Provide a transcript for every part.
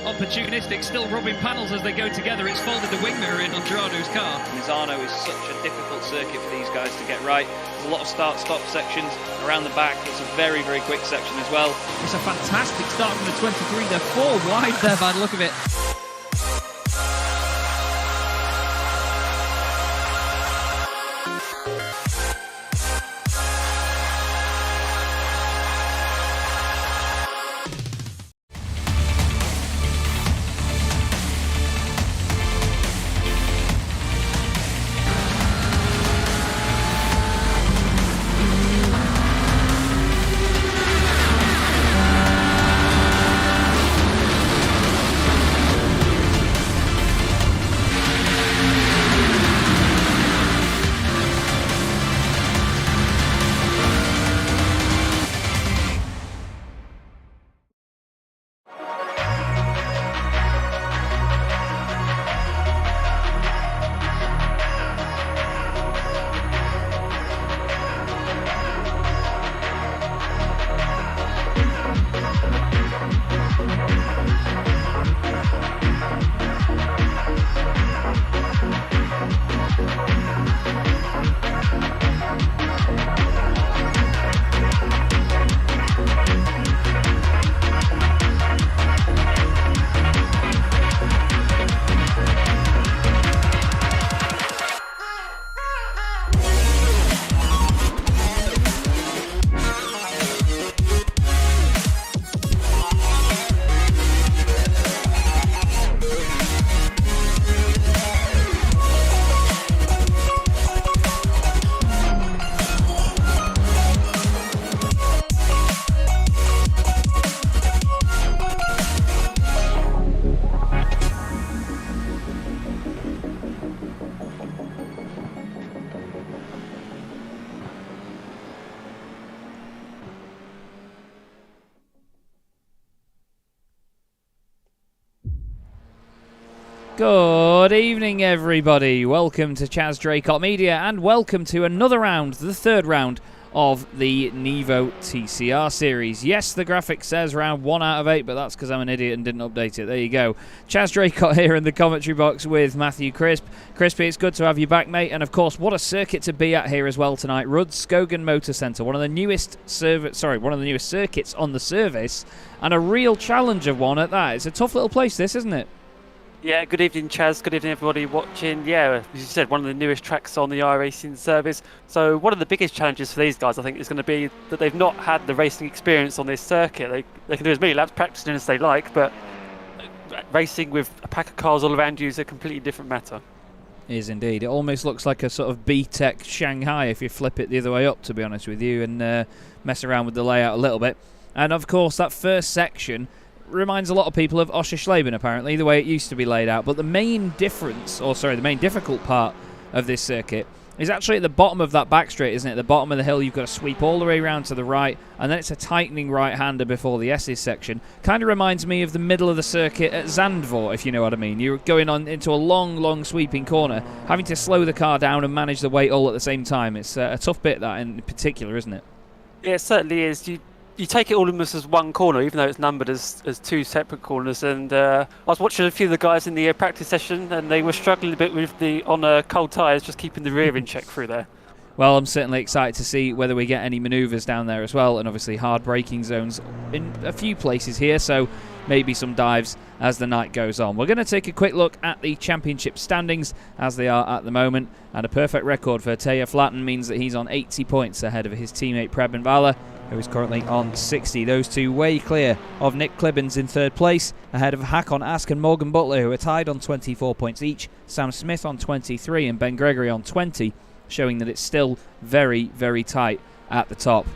Opportunistic, still rubbing panels as they go together. It's folded the wing mirror in on Gerardo's car. Misano is such a difficult circuit for these guys to get right. There's a lot of start-stop sections around the back. It's a very, very quick section as well. It's a fantastic start from the 23. They're 4 wide there by the look of it. Good evening, everybody. Welcome to Chaz Draycott Media, and welcome to another round, the third round of the NEVO TCR Series. Yes, the graphic says round 1 out of 8, but that's because I'm an idiot and didn't update it. There you go. Chaz Draycott here in the commentary box with Matthew Crisp. Crispy, it's good to have you back, mate. And of course, what a circuit to be at here as well tonight. Rudskogen Motor Centre, one of the newest circuits on the service, and a real challenge of one at that. It's a tough little place, this, isn't it? Yeah, good evening, Chaz. Good evening, everybody watching. Yeah, as you said, one of the newest tracks on the iRacing service. So one of the biggest challenges for these guys, I think, is going to be that they've not had the racing experience on this circuit. They can do as many laps practicing as they like, but racing with a pack of cars all around you is a completely different matter. It is indeed. It almost looks like a sort of B-Tech Shanghai if you flip it the other way up, to be honest with you, and mess around with the layout a little bit. And of course, that first section reminds a lot of people of Oschersleben, apparently, the way it used to be laid out. But the main difficult part of this circuit is actually at the bottom of that back straight, isn't it? At the bottom of the hill, you've got to sweep all the way around to the right, and then it's a tightening right-hander before the S's section. Kind of reminds me of the middle of the circuit at Zandvoort, if you know what I mean. You're going on into a long sweeping corner, having to slow the car down and manage the weight all at the same time. It's a tough bit, that in particular, isn't it? Yeah, it certainly is. You take it all almost as one corner, even though it's numbered as two separate corners. And I was watching a few of the guys in the practice session, and they were struggling a bit with on cold tyres, just keeping the rear in check through there. Well, I'm certainly excited to see whether we get any manoeuvres down there as well, and obviously hard braking zones in a few places here, so maybe some dives as the night goes on. We're going to take a quick look at the championship standings as they are at the moment, and a perfect record for Taya Flatten means that he's on 80 points ahead of his teammate Preben Valle, who is currently on 60. Those two way clear of Nick Klibbins in third place, ahead of Hakon Ask and Morgan Butler, who are tied on 24 points each, Sam Smith on 23 and Ben Gregory on 20, showing that it's still very tight at the top.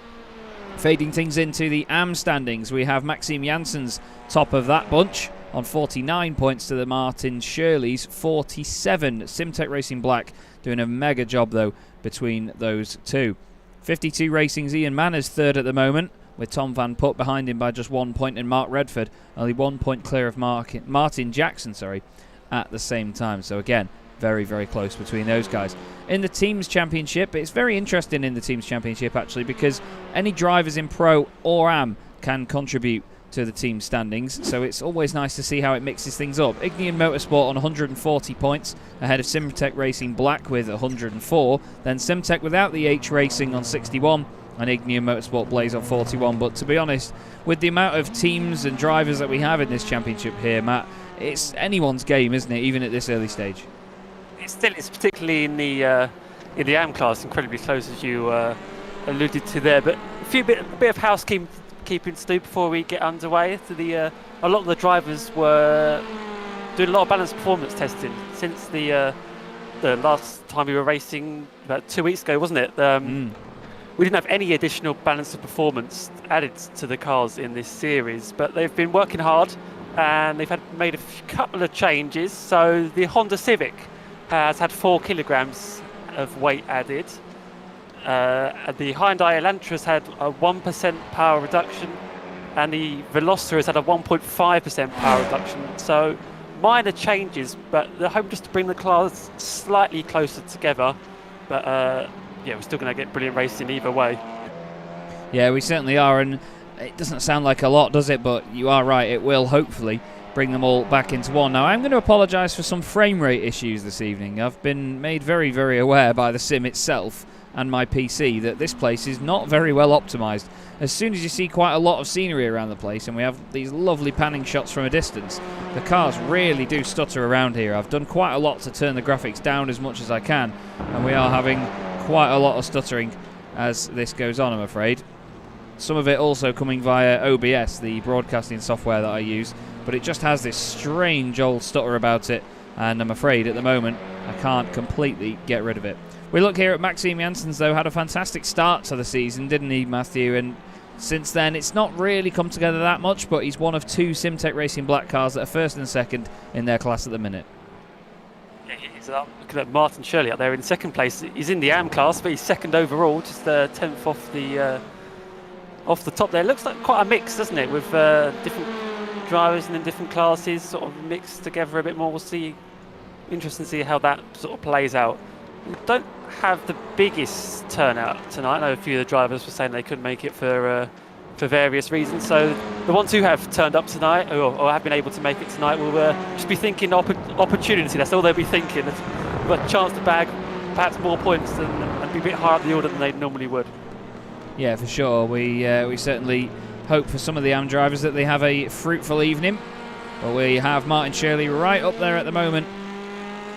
Fading things into the AM standings, we have Maxime Janssens top of that bunch on 49 points to the Martin Shirley's 47. Simtech Racing Black doing a mega job though between those two. 52 Racing's Ian Manners third at the moment, with Tom Van Putt behind him by just 1 point, and Mark Redford only 1 point clear of Martin Jackson at the same time. So again, very close between those guys. In the Teams Championship, it's very interesting in the Teams Championship actually, because any drivers in Pro or AM can contribute to the team standings, so it's always nice to see how it mixes things up. Ignian Motorsport on 140 points, ahead of Simtech Racing Black with 104, then Simtech without the H Racing on 61, and Ignian Motorsport Blaze on 41. But to be honest, with the amount of teams and drivers that we have in this championship here, Matt, it's anyone's game, isn't it, even at this early stage? It's particularly in the AM class incredibly close, as you alluded to there. But a bit of housekeeping to do before we get underway. A lot of the drivers were doing a lot of balanced performance testing since the last time we were racing about 2 weeks ago, wasn't it? We didn't have any additional balance of performance added to the cars in this series, but they've been working hard and they've made a couple of changes. So the Honda Civic has had 4 kilograms of weight added. The Hyundai Elantra has had a 1% power reduction, and the Veloster has had a 1.5% power reduction. So minor changes, but they're hoping just to bring the cars slightly closer together. But yeah, we're still going to get brilliant racing either way. Yeah, we certainly are, and it doesn't sound like a lot, does it? But you are right, it will hopefully bring them all back into one. Now, I'm going to apologise for some frame rate issues this evening. I've been made very aware by the sim itself and my PC that this place is not very well optimised. As soon as you see quite a lot of scenery around the place and we have these lovely panning shots from a distance, the cars really do stutter around here. I've done quite a lot to turn the graphics down as much as I can, and we are having quite a lot of stuttering as this goes on, I'm afraid. Some of it also coming via OBS, the broadcasting software that I use, but it just has this strange old stutter about it, and I'm afraid at the moment I can't completely get rid of it. We look here at Maxime Janssens, though, had a fantastic start to the season, didn't he, Matthew? And since then, it's not really come together that much, but he's one of 2 Simtech Racing Black cars that are first and second in their class at the minute. Yeah, he's up. Looking at Martin Shirley up there in second place. He's in the AM class, but he's second overall, just 10th off the top there. Looks like quite a mix, doesn't it, with different drivers and in different classes sort of mixed together a bit more. We'll see. Interesting to see how that sort of plays out. We don't have the biggest turnout tonight. I know a few of the drivers were saying they couldn't make it for various reasons. So the ones who have turned up tonight or have been able to make it tonight will just be thinking opportunity. That's all they'll be thinking. But a chance to bag perhaps more points and be a bit higher up the order than they normally would. Yeah, for sure. We certainly hope for some of the AM drivers that they have a fruitful evening. But we have Martin Shirley right up there at the moment,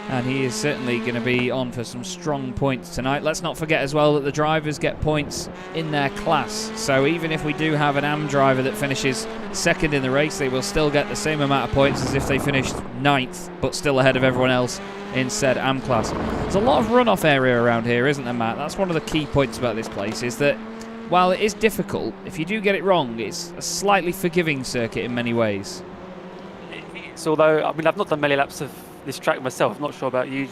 and he is certainly going to be on for some strong points tonight. Let's not forget as well that the drivers get points in their class. So even if we do have an AM driver that finishes second in the race, they will still get the same amount of points as if they finished 9th, but still ahead of everyone else in said AM class. There's a lot of runoff area around here, isn't there, Matt? That's one of the key points about this place, is that while it is difficult, if you do get it wrong, it's a slightly forgiving circuit in many ways. So although, I mean, I've not done many laps of this track myself, I'm not sure about you,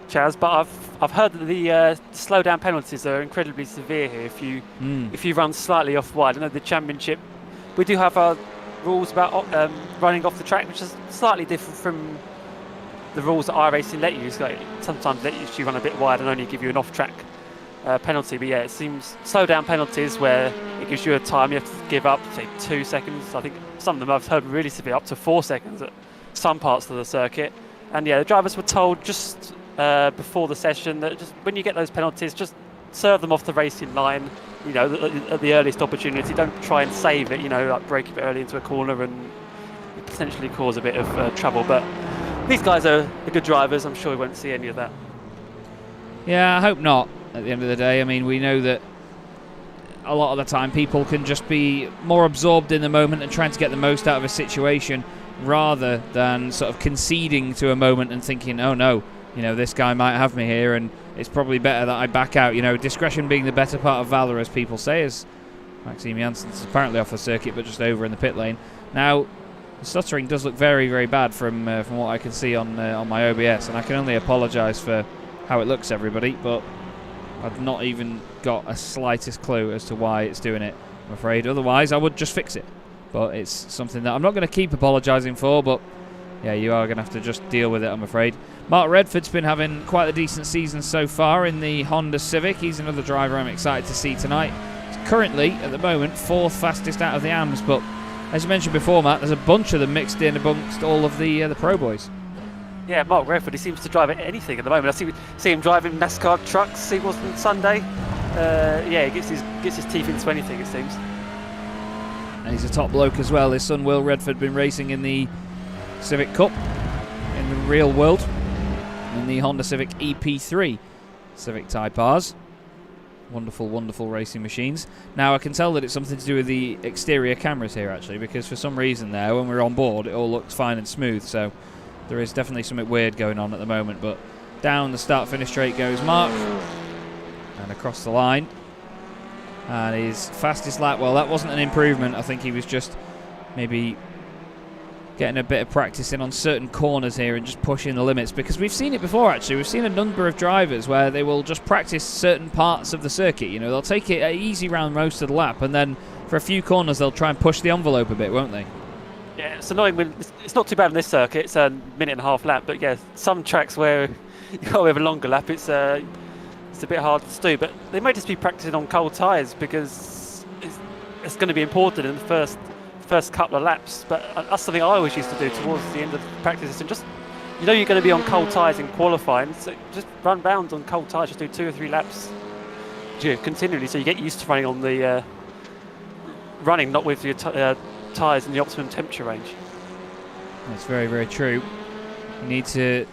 Chaz, but I've heard that the slow down penalties are incredibly severe here if you run slightly off wide. I know the championship, we do have our rules about running off the track, which is slightly different from the rules that iRacing let you. So sometimes let you run a bit wide and only give you an off-track penalty. But yeah, it seems slow down penalties where it gives you a time you have to give up, say 2 seconds. I think some of them I've heard really severe, up to 4 seconds at some parts of the circuit. And yeah, the drivers were told just before the session that just when you get those penalties, just serve them off the racing line, you know, at the earliest opportunity. Don't try and save it, you know, like break a bit early into a corner and potentially cause a bit of trouble. But these guys are good drivers. I'm sure we won't see any of that. Yeah, I hope not at the end of the day. I mean, we know that a lot of the time people can just be more absorbed in the moment and trying to get the most out of a situation rather than sort of conceding to a moment and thinking, oh no, you know, this guy might have me here and it's probably better that I back out. You know, discretion being the better part of valour, as people say, as Maxime Janssens apparently off the circuit but just over in the pit lane. Now, the stuttering does look very, very bad from what I can see on my OBS, and I can only apologise for how it looks, everybody, but I've not even got a slightest clue as to why it's doing it, I'm afraid. Otherwise, I would just fix it. But it's something that I'm not going to keep apologising for, but yeah, you are going to have to just deal with it, I'm afraid. Mark Redford's been having quite a decent season so far in the Honda Civic. He's another driver I'm excited to see tonight. He's currently, at the moment, 4th fastest out of the AMs, but as you mentioned before, Matt, there's a bunch of them mixed in amongst all of the Pro Boys. Yeah, Mark Redford, he seems to drive anything at the moment. I see him driving NASCAR trucks. He was on Sunday. Yeah, he gets his teeth into anything, it seems. And he's a top bloke as well. His son Will Redford been racing in the Civic Cup in the real world in the Honda Civic EP3 Civic Type Rs. Wonderful, wonderful racing machines. Now I can tell that it's something to do with the exterior cameras here actually, because for some reason there, when we're on board, it all looks fine and smooth. So there is definitely something weird going on at the moment. But down the start-finish straight goes Mark, and across the line. And his fastest lap, well, that wasn't an improvement. I think he was just maybe getting a bit of practice in on certain corners here and just pushing the limits, because we've seen it before actually. We've seen a number of drivers where they will just practice certain parts of the circuit. You know, they'll take it easy round most of the lap, and then for a few corners they'll try and push the envelope a bit, won't they? Yeah, it's annoying when it's not too bad on this circuit. It's a minute and a half lap, but yeah, some tracks where you got to have a longer lap, it's a bit hard to do. But they may just be practicing on cold tyres, because it's going to be important in the first couple of laps. But that's something I always used to do towards the end of the practice. And just, you know, you're going to be on cold tyres in qualifying, so just run round on cold tyres. Just do 2 or 3 laps continually, so you get used to running on the running, not with your tyres in the optimum temperature range. That's very, very true. You need to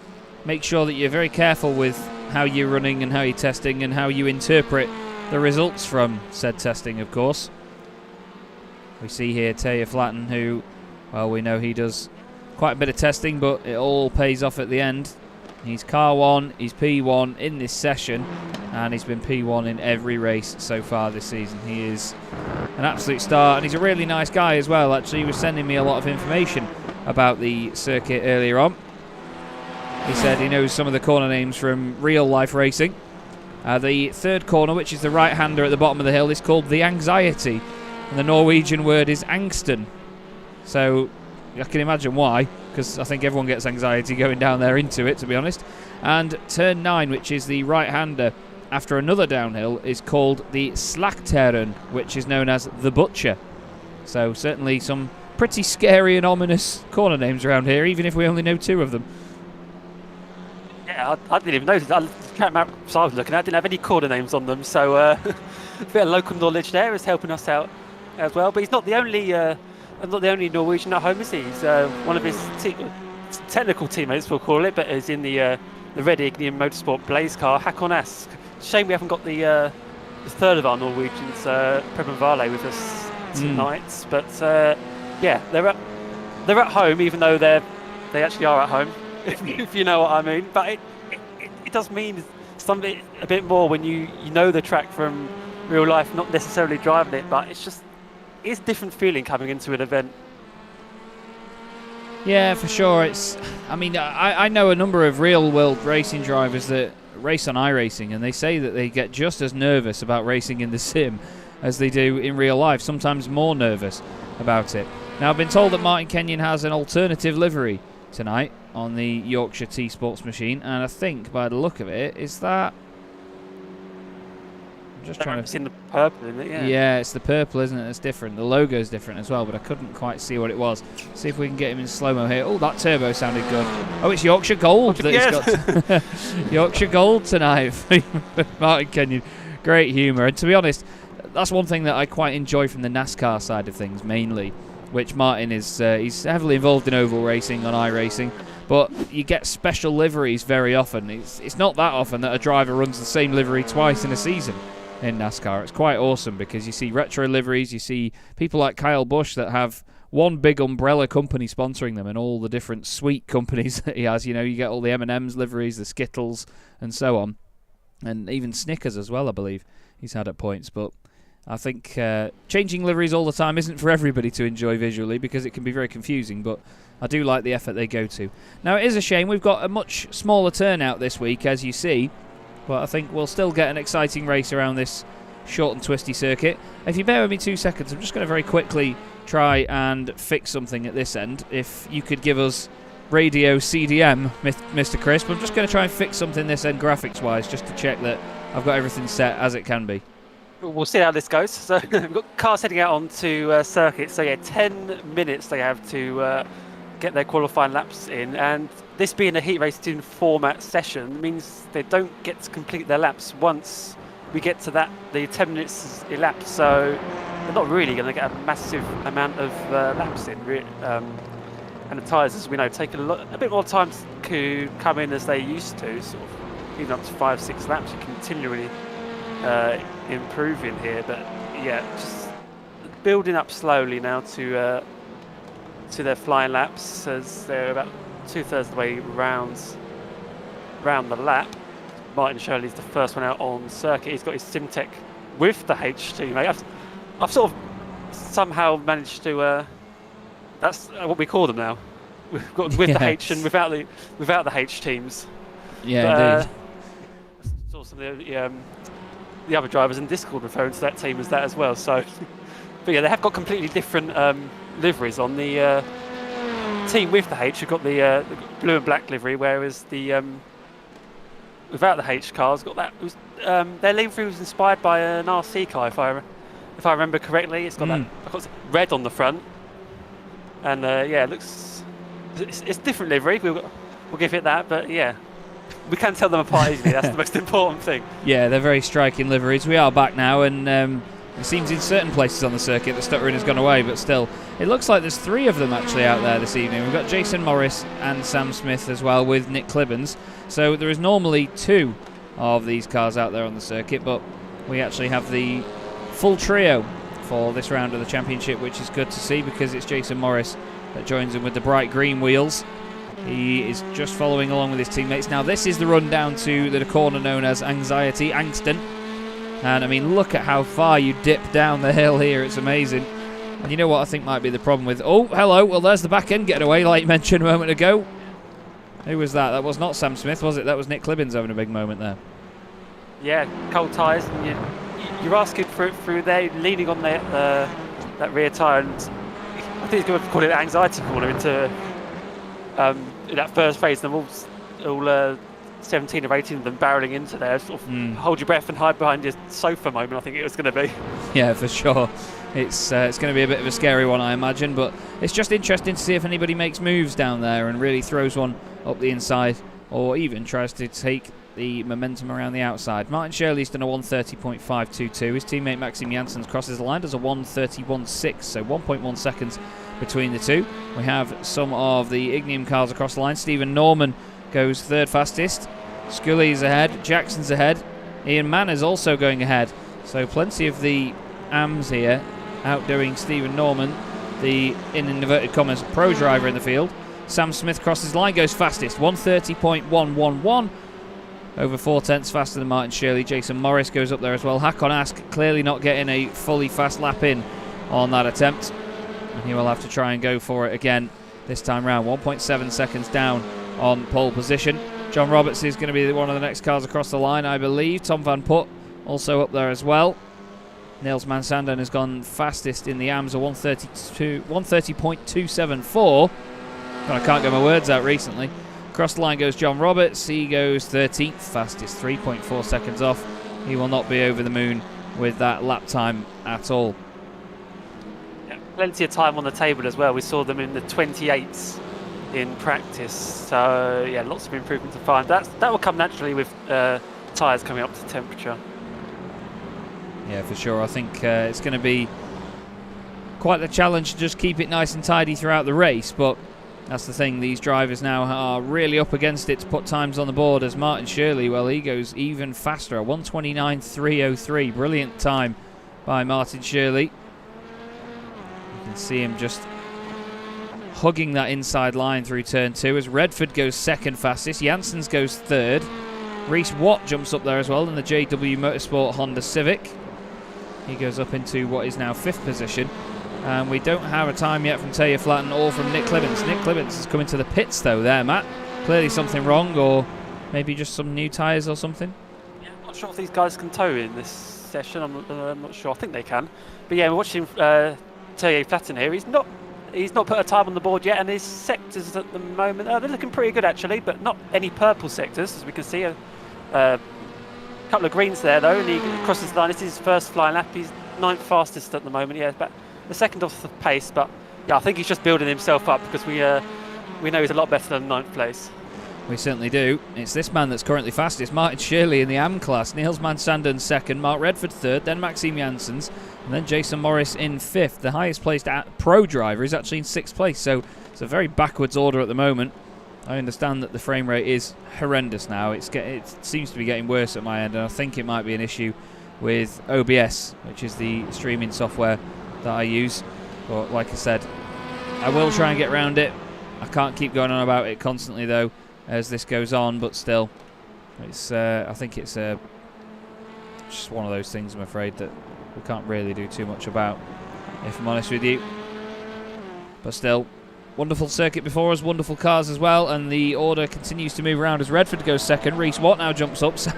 make sure that you're very careful with how you're running and how you're testing and how you interpret the results from said testing, of course. We see here Taya Flatten, who, well, we know he does quite a bit of testing, but it all pays off at the end. He's car 1, he's P1 in this session, and he's been P1 in every race so far this season. He is an absolute star, and he's a really nice guy as well. Actually, he was sending me a lot of information about the circuit earlier on. He said he knows some of the corner names from real life racing. The third corner, which is the right-hander at the bottom of the hill, is called the Anxiety, and the Norwegian word is angsten. So I can imagine why, because I think everyone gets anxiety going down there into it, to be honest. And turn 9, which is the right-hander after another downhill, is called the Slakteren, which is known as the Butcher. So certainly some pretty scary and ominous corner names around here, even if we only know 2 of them. Yeah, I didn't even notice. The track maps I was looking at didn't have any corner names on them, so a bit of local knowledge there is helping us out as well. But he's not the only Norwegian at home, is he? He's one of his technical teammates, we'll call it, but is in the Red Ignium Motorsport Blaze car, Hakon Ask. Shame we haven't got the third of our Norwegians, Preben Vale, with us tonight. But yeah, they're at home, even though they actually are at home, if you know what I mean. But it does mean something a bit more when you know the track from real life, not necessarily driving it, but it's a different feeling coming into an event. Yeah, for sure. I know a number of real-world racing drivers that race on iRacing, and they say that they get just as nervous about racing in the sim as they do in real life, sometimes more nervous about it. Now, I've been told that Martin Kenyon has an alternative livery tonight on the Yorkshire T-Sports machine, and I think, by the look of it, is that... I'm just trying to... It's in the purple, isn't it? Yeah. Yeah, it's the purple, isn't it? It's different. The logo's different as well, but I couldn't quite see what it was. See if we can get him in slow-mo here. Oh, that turbo sounded good. Oh, it's Yorkshire Gold that he's got. Yorkshire Gold tonight for Martin Kenyon. Great humour. And to be honest, that's one thing that I quite enjoy from the NASCAR side of things, mainly, which Martin is he's heavily involved in oval racing on iRacing, but you get special liveries very often. It's not that often that a driver runs the same livery twice in a season in NASCAR. It's quite awesome because you see retro liveries, you see people like Kyle Busch that have one big umbrella company sponsoring them, and all the different sweet companies that he has. You know, you get all the M&M's liveries, the Skittles, and so on, and even Snickers as well, I believe he's had at points. But I think changing liveries all the time isn't for everybody to enjoy visually, because it can be very confusing, but I do like the effort they go to. Now, it is a shame we've got a much smaller turnout this week, as you see, but I think we'll still get an exciting race around this short and twisty circuit. If you bear with me 2 seconds, I'm just going to very quickly try and fix something at this end. If you could give us radio CDM, Mr. Crisp, I'm just going to try and fix something this end graphics-wise, just to check that I've got everything set as it can be. We'll see how this goes. So we've got cars heading out onto circuit. So yeah, 10 minutes they have to get their qualifying laps in, and this being a heat racing format session means they don't get to complete their laps once we get to the 10 minutes elapsed. So they're not really going to get a massive amount of laps in. And the tyres, as we know, take a bit more time to come in as they used to, sort of even up to 5-6 laps. You're continually improving here, but yeah, just building up slowly now to their flying laps, as they're about 2/3 of the way round the lap. Martin Shirley's the first one out on circuit. He's got his SimTech with the H team. I've sort of somehow managed to. That's what we call them now. We've got with the H and without the H teams. Yeah, indeed. Saw some of the other drivers in Discord referring to that team as that as well. So, but yeah, they have got completely different liveries on the team with the H. You've got the blue and black livery, whereas the without the H cars got that. It was, their livery was inspired by an RC car, if I remember correctly. It's got that red on the front, and yeah, it looks it's different livery. We'll give it that, but yeah. We can tell them apart easily. That's the most important thing. Yeah, they're very striking liveries. We are back now, and it seems in certain places on the circuit the stuttering has gone away, but still, it looks like there's 3 of them actually out there this evening. We've got Jason Morris and Sam Smith as well, with Nick Clibbens. So there is normally 2 of these cars out there on the circuit, but we actually have the full trio for this round of the championship, which is good to see, because it's Jason Morris that joins him with the bright green wheels. He is just following along with his teammates. Now, this is the run down to the corner known as Anxiety, Angston. And, I mean, look at how far you dip down the hill here. It's amazing. And you know what I think might be the problem with... Oh, hello. Well, there's the back end getting away, like you mentioned a moment ago. Who was that? That was not Sam Smith, was it? That was Nick Clibbens having a big moment there. Yeah, cold tyres. And you're asking for it through there, leaning on that rear tyre. And I think he's going to call it an anxiety corner into in that first phase, and all 17 or 18 of them barreling into there. Sort of hold your breath and hide behind your sofa moment, I think it was going to be. Yeah, for sure. It's going to be a bit of a scary one, I imagine, but it's just interesting to see if anybody makes moves down there and really throws one up the inside, or even tries to take the momentum around the outside. Martin Shirley's done a 1:30.522. His teammate Maxim Janssens crosses the line, does a 1:31.6, so 1.1 seconds between the two. We have some of the Ignium cars across the line. Stephen Norman goes third fastest. Scully's ahead. Jackson's ahead. Ian Mann is also going ahead. So plenty of the AMs here outdoing Stephen Norman, the, in inverted commas, pro driver in the field. Sam Smith crosses the line, goes fastest, 1:30.111. Over 4 tenths faster than Martin Shirley. Jason Morris goes up there as well. Hakon Ask clearly not getting a fully fast lap in on that attempt, and he will have to try and go for it again this time round. 1.7 seconds down on pole position. John Roberts is going to be one of the next cars across the line, I believe. Tom Van Putt also up there as well. Niels Mansanden has gone fastest in the AMS, a 1:30.274. God, I can't get my words out recently. Across the line goes John Roberts. He goes 13th fastest, 3.4 seconds off. He will not be over the moon with that lap time at all. Yeah, plenty of time on the table as well. We saw them in the 28s in practice. So yeah, lots of improvement to find. That will come naturally with tyres coming up to temperature. Yeah, for sure. I think it's going to be quite the challenge to just keep it nice and tidy throughout the race, but that's the thing. These drivers now are really up against it to put times on the board, as Martin Shirley, well, he goes even faster, a 1:29.303. Brilliant time by Martin Shirley. You can see him just hugging that inside line through turn 2 as Redford goes second fastest. Janssens goes third. Reese Watt jumps up there as well in the JW Motorsport Honda Civic. He goes up into what is now 5th position. And we don't have a time yet from Taylor Flatten or from Nick Clibbins. Nick Clibbins is coming to the pits though there, Matt. Clearly something wrong, or maybe just some new tyres or something. Yeah, I'm not sure if these guys can tow in this session. I'm not sure. I think they can. But yeah, we're watching Taylor Flatten here. He's not put a time on the board yet, and his sectors at the moment, they're looking pretty good actually, but not any purple sectors, as we can see. A couple of greens there though, and he crosses the line. This is his first flying lap. He's 9th fastest at the moment. Yeah, but the second off the pace, but yeah, I think he's just building himself up, because we know he's a lot better than 9th place. We certainly do. It's this man that's currently fastest, Martin Shirley in the AM class. Niels Mansanden second, Mark Redford third, then Maxime Janssens, and then Jason Morris in 5th. The highest placed pro driver is actually in 6th place, so it's a very backwards order at the moment. I understand that the frame rate is horrendous now. It seems to be getting worse at my end, and I think it might be an issue with OBS, which is the streaming software that I use. But like I said, I will try and get around it. I can't keep going on about it constantly though as this goes on, but still, it's I think it's just one of those things, I'm afraid, that we can't really do too much about, if I'm honest with you. But still, wonderful circuit before us, wonderful cars as well, and the order continues to move around as Redford goes second. Reese Watt now jumps up, so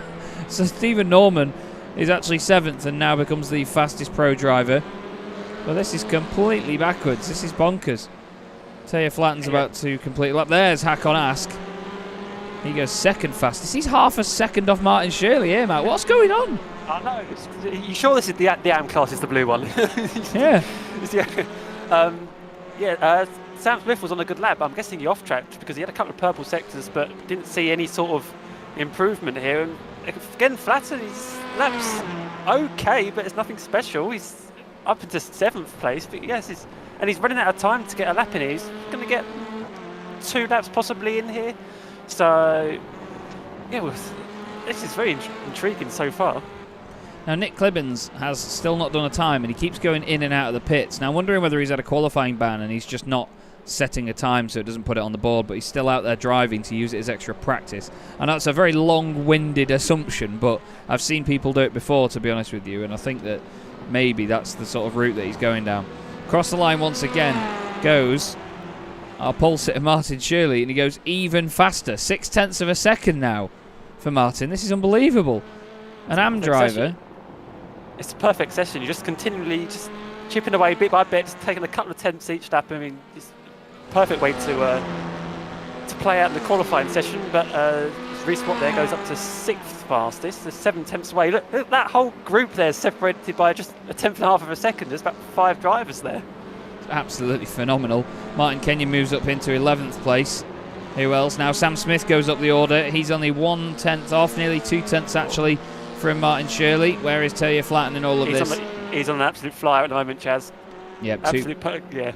Stephen Norman is actually 7th and now becomes the fastest pro driver. Well, this is completely backwards. This is bonkers. Taylor Flatten's about to complete a lap. There's Hakon Ask. He goes second fastest. He's half a second off Martin Shirley here, Matt. What's going on? I know. You sure this is the AM class is the blue one? Yeah. Sam Smith was on a good lap. I'm guessing he off-tracked because he had a couple of purple sectors, but didn't see any sort of improvement here. And again, Flatten, his lap's okay, but it's nothing special. He's up into 7th place, but yes, he's running out of time to get a lap in here. He's going to get 2 laps possibly in here. So, yeah, this is very intriguing so far. Now, Nick Clibbins has still not done a time, and he keeps going in and out of the pits. Now, I'm wondering whether he's had a qualifying ban and he's just not setting a time so it doesn't put it on the board, but he's still out there driving to use it as extra practice. And that's a very long-winded assumption, but I've seen people do it before, to be honest with you, and I think that maybe that's the sort of route that he's going down. Across the line once again goes our pole sitter Martin Shirley, and he goes even faster. 0.6 of a second now for Martin. This is unbelievable. An AM driver. It's a perfect session. You just continually chipping away bit by bit, just taking a couple of attempts each lap. I mean, it's a perfect way to play out in the qualifying session. But Reswap there goes up to 6th fastest. There's 7 attempts away. Look, that whole group there is separated by just a 10th of a second. There's about 5 drivers there. Absolutely phenomenal. Martin Kenyon moves up into 11th place. Who else? Now Sam Smith goes up the order. He's only 1/10 off, nearly 2/10 actually from Martin Shirley. Where is Taylor Flatten in all of this? He's on an absolute flyer at the moment, Chaz. Yep, yeah.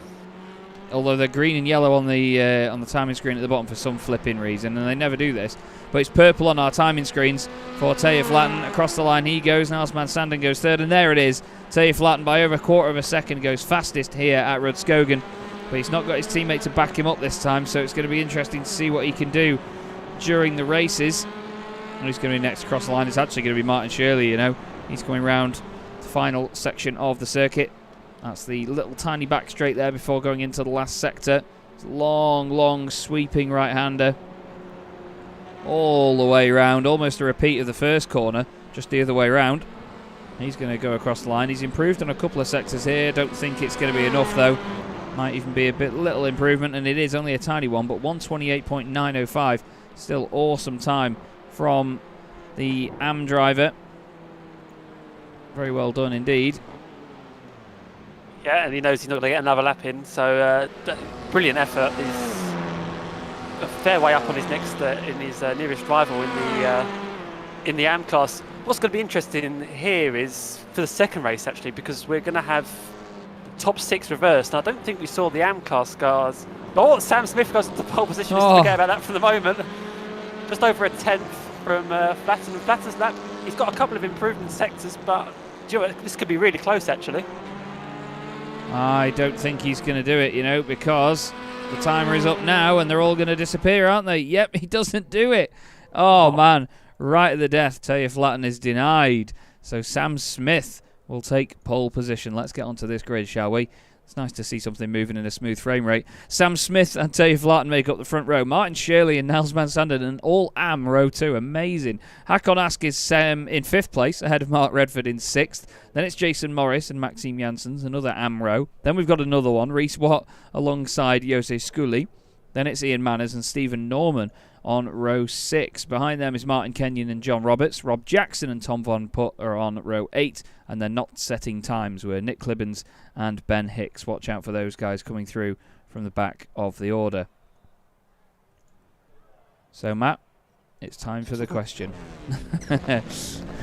Although they're green and yellow on the timing screen at the bottom for some flipping reason, and they never do this. But it's purple on our timing screens for Taylor Flatten. Across the line he goes. Niels van Sanden goes 3rd, and there it is. Taylor Flatten by over a quarter of a second goes fastest here at Rudskogen. But he's not got his teammate to back him up this time, so it's going to be interesting to see what he can do during the races. And who's going to be next across the line? It's actually going to be Martin Shirley, you know. He's coming round the final section of the circuit. That's the little tiny back straight there before going into the last sector. It's a long, long sweeping right-hander. All the way round, almost a repeat of the first corner, just the other way round. He's going to go across the line. He's improved on a couple of sectors here. Don't think it's going to be enough, though. Might even be a little improvement, and it is only a tiny one, but 1:28.905. Still awesome time from the AM driver. Very well done indeed. Yeah, and he knows he's not going to get another lap in, so brilliant effort. He's a fair way up on his next, in his nearest rival in the AM class. What's going to be interesting here is for the second race, actually, because we're going to have top 6 reversed. And I don't think we saw the AM class cars. Oh, Sam Smith goes into pole position. Just forget about that for the moment. Just over a 10th from Flatten. Flatten's lap. He's got a couple of improvement sectors, but this could be really close, actually. I don't think he's going to do it, you know, because the timer is up now and they're all going to disappear, aren't they? Yep, he doesn't do it. Oh, man. Right at the death, Taylor Flatten is denied. So Sam Smith will take pole position. Let's get onto this grid, shall we? It's nice to see something moving in a smooth frame rate. Sam Smith and Taylor Flatten make up the front row. Martin Shirley and Niels van Sanden and all AM row 2. Amazing. Hakon Ask is in 5th place, ahead of Mark Redford in 6th. Then it's Jason Morris and Maxime Janssens, another AM row. Then we've got another one, Reese Watt alongside Jose Scully. Then it's Ian Manners and Stephen Norman on row 6. Behind them is Martin Kenyon and John Roberts. Rob Jackson and Tom Von Putt are on row 8. And they're not setting times. We're Nick Clibbens and Ben Hicks. Watch out for those guys coming through from the back of the order. So, Matt, it's time for the question.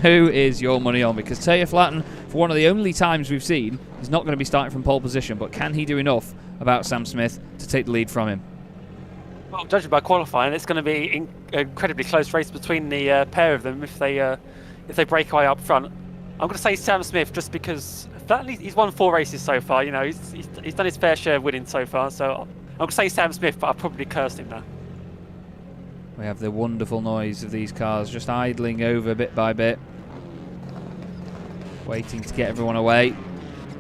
Who is your money on? Because Taylor Flatten, for one of the only times we've seen, is not going to be starting from pole position. But can he do enough about Sam Smith to take the lead from him? Well, judging by qualifying, it's going to be an incredibly close race between the pair of them if they break away up front. I'm going to say Sam Smith just because he's won 4 races so far. You know, he's done his fair share of winning so far. So I'm going to say Sam Smith, but I've probably cursed him now. We have the wonderful noise of these cars just idling over bit by bit, waiting to get everyone away.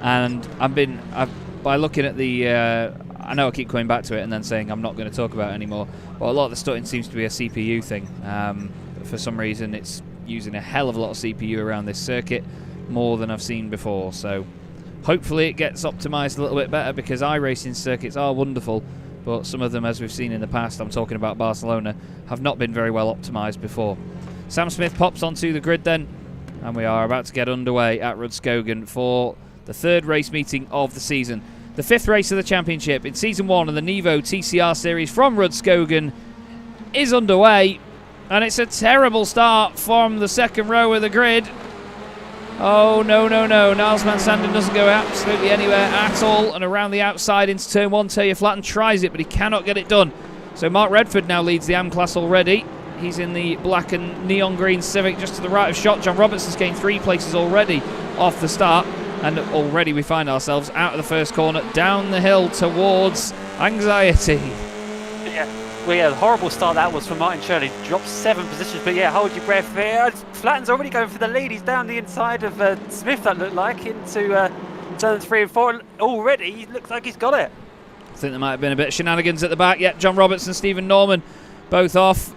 And by looking at the, I know I keep coming back to it and then saying I'm not going to talk about it anymore, but a lot of the stutting seems to be a CPU thing. For some reason, it's using a hell of a lot of CPU around this circuit, more than I've seen before. So hopefully it gets optimized a little bit better, because iRacing circuits are wonderful, but some of them, as we've seen in the past, I'm talking about Barcelona, have not been very well optimized before. Sam Smith pops onto the grid then, and we are about to get underway at Rudskogen for the 3rd race meeting of the season. The 5th race of the championship in Season 1 of the NEVO TCR Series from Rudskogen is underway. And it's a terrible start from the second row of the grid. Oh, no, no, no. Niels van Sanden doesn't go absolutely anywhere at all. And around the outside into turn 1, Taylor Flatten tries it, but he cannot get it done. So Mark Redford now leads the AM class already. He's in the black and neon green Civic just to the right of shot. John Roberts has gained 3 places already off the start. And already we find ourselves out of the first corner, down the hill towards anxiety. Yeah, the horrible start that was from Martin Shirley. Dropped 7 positions, but yeah, hold your breath there. Flatten's already going for the lead. He's down the inside of Smith, that looked like, into turn 3 and 4. Already, he looks like he's got it. I think there might have been a bit of shenanigans at the back. Yeah, John Roberts and Stephen Norman both off.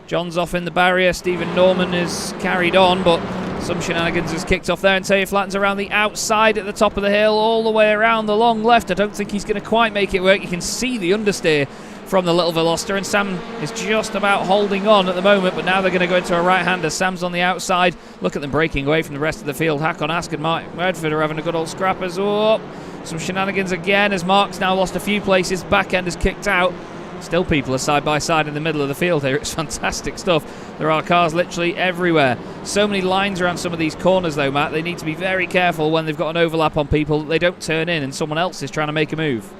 John's off in the barrier. Stephen Norman is carried on, but Some shenanigans has kicked off there, and Taylor Flatten's around the outside at the top of the hill, all the way around the long left. I don't think he's going to quite make it work. You can see the understeer from the little Veloster, and Sam is just about holding on at the moment, but now they're going to go into a right-hander. Sam's on the outside. Look at them breaking away from the rest of the field. Hakon Ask and Mark Redford are having a good old scrap as well. Some shenanigans again as Mark's now lost a few places. Back end is kicked out. Still people are side by side in the middle of the field here. It's fantastic stuff. There are cars literally everywhere. So many lines around some of these corners though, Matt. They need to be very careful when they've got an overlap on people that they don't turn in and someone else is trying to make a move.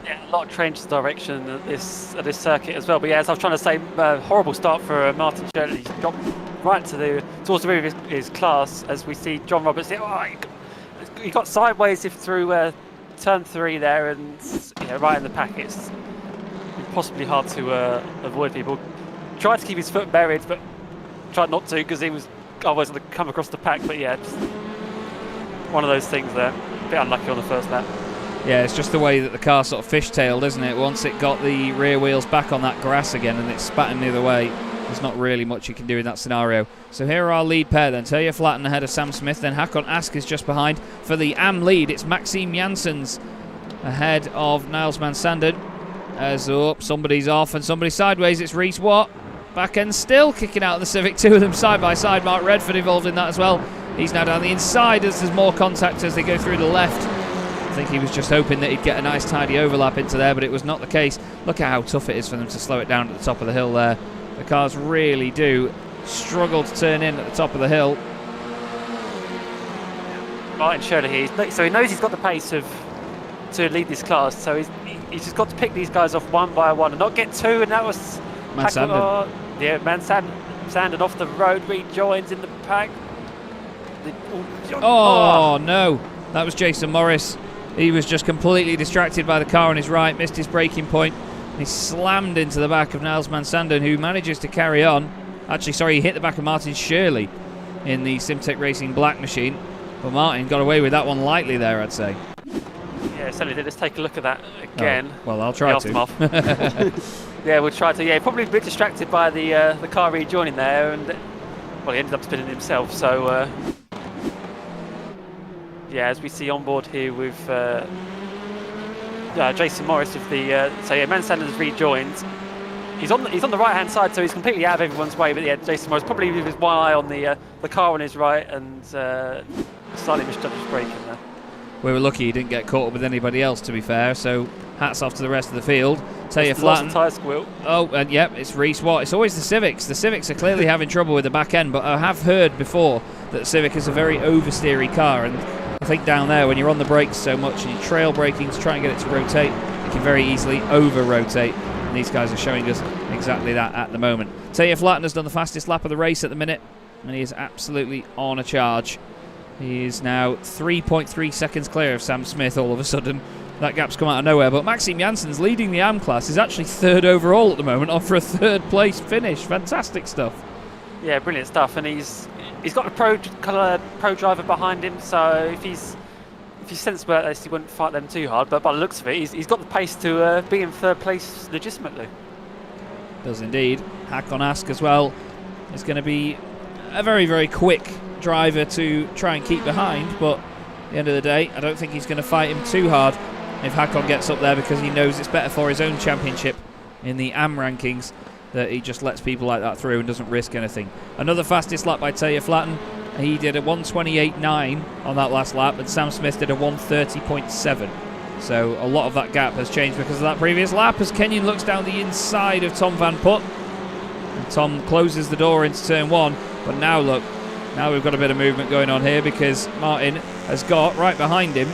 Yeah, a lot of changes direction at this circuit as well. But yeah, as I was trying to say, horrible start for Martin Shirley. He's got right towards the rear of his class as we see John Roberts. He got sideways through turn 3 there, and right in the pack. It's possibly hard to avoid people. Tried to keep his foot buried, but tried not to because he was otherwise going to come across the pack. But yeah, just one of those things there. A bit unlucky on the first lap. Yeah, it's just the way that the car sort of fishtailed, isn't it? Once it got the rear wheels back on that grass again and it's spatting the other way, there's not really much you can do in that scenario. So here are our lead pair then. Taylor Flatten ahead of Sam Smith, then Hakon Ask is just behind. For the AM lead, it's Maxime Janssens ahead of Niels van Sanden. As somebody's off and somebody's sideways. It's Reese Watt. Back end still kicking out of the Civic. Two of them side by side. Mark Redford involved in that as well. He's now down the inside as there's more contact as they go through the left. I think he was just hoping that he'd get a nice tidy overlap into there, but it was not the case. Look at how tough it is for them to slow it down at the top of the hill there. The cars really do struggle to turn in at the top of the hill. Martin Shirley here, so he knows he's got the pace to lead this class, so he's just got to pick these guys off one by one and not get two, and that was Van Sanden. Yeah, Van Sanden off the road, rejoins in the pack. Oh no, that was Jason Morris. He was just completely distracted by the car on his right, missed his braking point, and he slammed into the back of Niels van Sanden, who manages to carry on. Actually, sorry, he hit the back of Martin Shirley in the Simtech Racing Black machine, but Martin got away with that one lightly there, I'd say. Yeah, certainly did. Let's take a look at that again. Oh, well, I'll try to. Yeah, we'll try to. Yeah, probably a bit distracted by the car rejoining there, and well, he ended up spinning himself. So yeah, as we see on board here with Jason Morris of the Van Sanden has rejoined. He's on the right hand side, so he's completely out of everyone's way. But yeah, Jason Morris probably with his one eye on the car on his right and slightly misjudged his braking there. We were lucky he didn't get caught up with anybody else, to be fair, so hats off to the rest of the field. Taylor Flatten. Tyre squeal. Oh, and yep, it's Reese Watt. It's always the Civics. The Civics are clearly having trouble with the back end, but I have heard before that Civic is a very oversteery car, and I think down there, when you're on the brakes so much and you're trail braking to try and get it to rotate, you can very easily over-rotate, and these guys are showing us exactly that at the moment. Taylor Flatten has done the fastest lap of the race at the minute, and he is absolutely on a charge. He is now 3.3 seconds clear of Sam Smith all of a sudden. That gap's come out of nowhere, but Maxime Janssens, leading the AM class, is actually third overall at the moment, on for a third place finish. Fantastic stuff. Yeah, brilliant stuff, and he's got a pro driver behind him, so if he's sensible at this, he wouldn't fight them too hard, but by the looks of it, he's got the pace to be in third place legitimately. Does indeed. Hakon Ask as well is going to be a very, very quick driver to try and keep behind, but at the end of the day, I don't think he's going to fight him too hard if Hakon gets up there, because he knows it's better for his own championship in the AM rankings that he just lets people like that through and doesn't risk anything. Another fastest lap by Taylor Flatten. He did a 1:28.9 on that last lap, and Sam Smith did a 1:30.7. So a lot of that gap has changed because of that previous lap, as Kenyon looks down the inside of Tom Van Putt. And Tom closes the door into turn 1, but now look, now we've got a bit of movement going on here, because Martin has got right behind him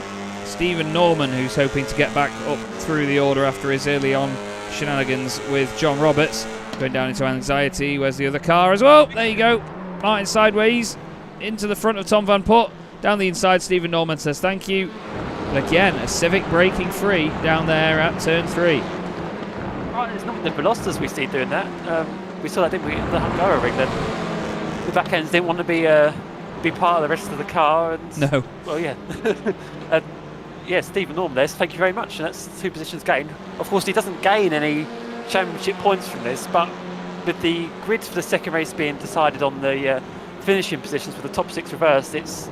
Stephen Norman, who's hoping to get back up through the order after his early on shenanigans with John Roberts. Going down into anxiety. Where's the other car as well? There you go. Martin sideways into the front of Tom Van Putt. Down the inside, Stephen Norman says thank you. But again, a Civic braking free down there at turn 3. Right, it's not the Velosters we see doing that. We saw that, didn't we, in the Hungaroring then. The back ends didn't want to be part of the rest of the car. And, no. Well, yeah. Yeah, Stephen Norman there, thank you very much. And that's 2 positions gained. Of course, he doesn't gain any championship points from this, but with the grid for the second race being decided on the finishing positions with the top 6 reversed, it's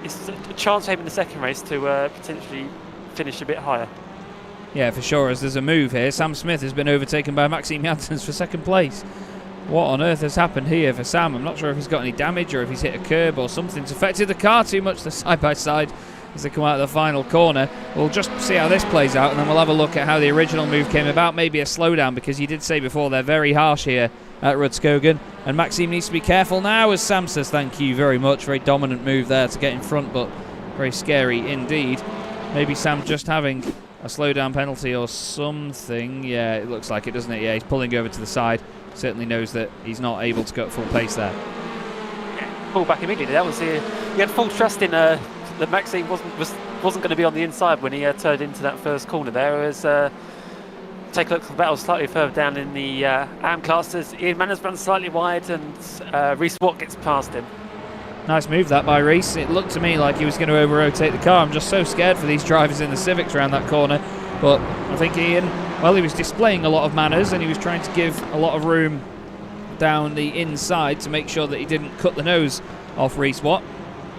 a chance for him in the second race to potentially finish a bit higher. Yeah, for sure, as there's a move here. Sam Smith has been overtaken by Maxime Janssens for second place. What on earth has happened here for Sam? I'm not sure if he's got any damage or if he's hit a curb or something's affected the car too much, the side-by-side, as they come out of the final corner. We'll just see how this plays out, and then we'll have a look at how the original move came about. Maybe a slowdown, because you did say before they're very harsh here at Rudskogen, and Maxime needs to be careful now, as Sam says thank you very much. Very dominant move there to get in front, but very scary indeed. Maybe Sam just having a slowdown penalty or something. Yeah, it looks like it, doesn't it? Yeah, he's pulling over to the side. Certainly knows that he's not able to go at full pace there. Yeah, pull back immediately. That was he had full trust in that Maxime wasn't going to be on the inside when he turned into that first corner there. Whereas take a look at the battle slightly further down in the AM classes. Ian Manners runs slightly wide, and Reece Watt gets past him. Nice move that by Reece. It looked to me like he was going to over-rotate the car. I'm just so scared for these drivers in the Civics around that corner. But I think Ian, well, he was displaying a lot of manners, and he was trying to give a lot of room down the inside to make sure that he didn't cut the nose off Reece Watt.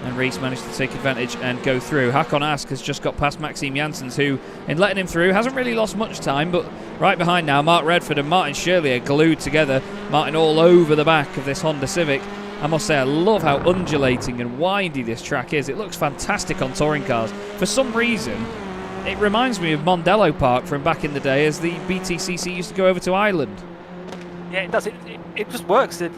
And Reece managed to take advantage and go through. Hakon Ask has just got past Maxime Janssens, who, in letting him through, hasn't really lost much time. But right behind now, Mark Redford and Martin Shirley are glued together. Martin all over the back of this Honda Civic. I must say, I love how undulating and windy this track is. It looks fantastic on touring cars. For some reason, it reminds me of Mondello Park from back in the day, as the BTCC used to go over to Ireland. Yeah, it does. It just works. You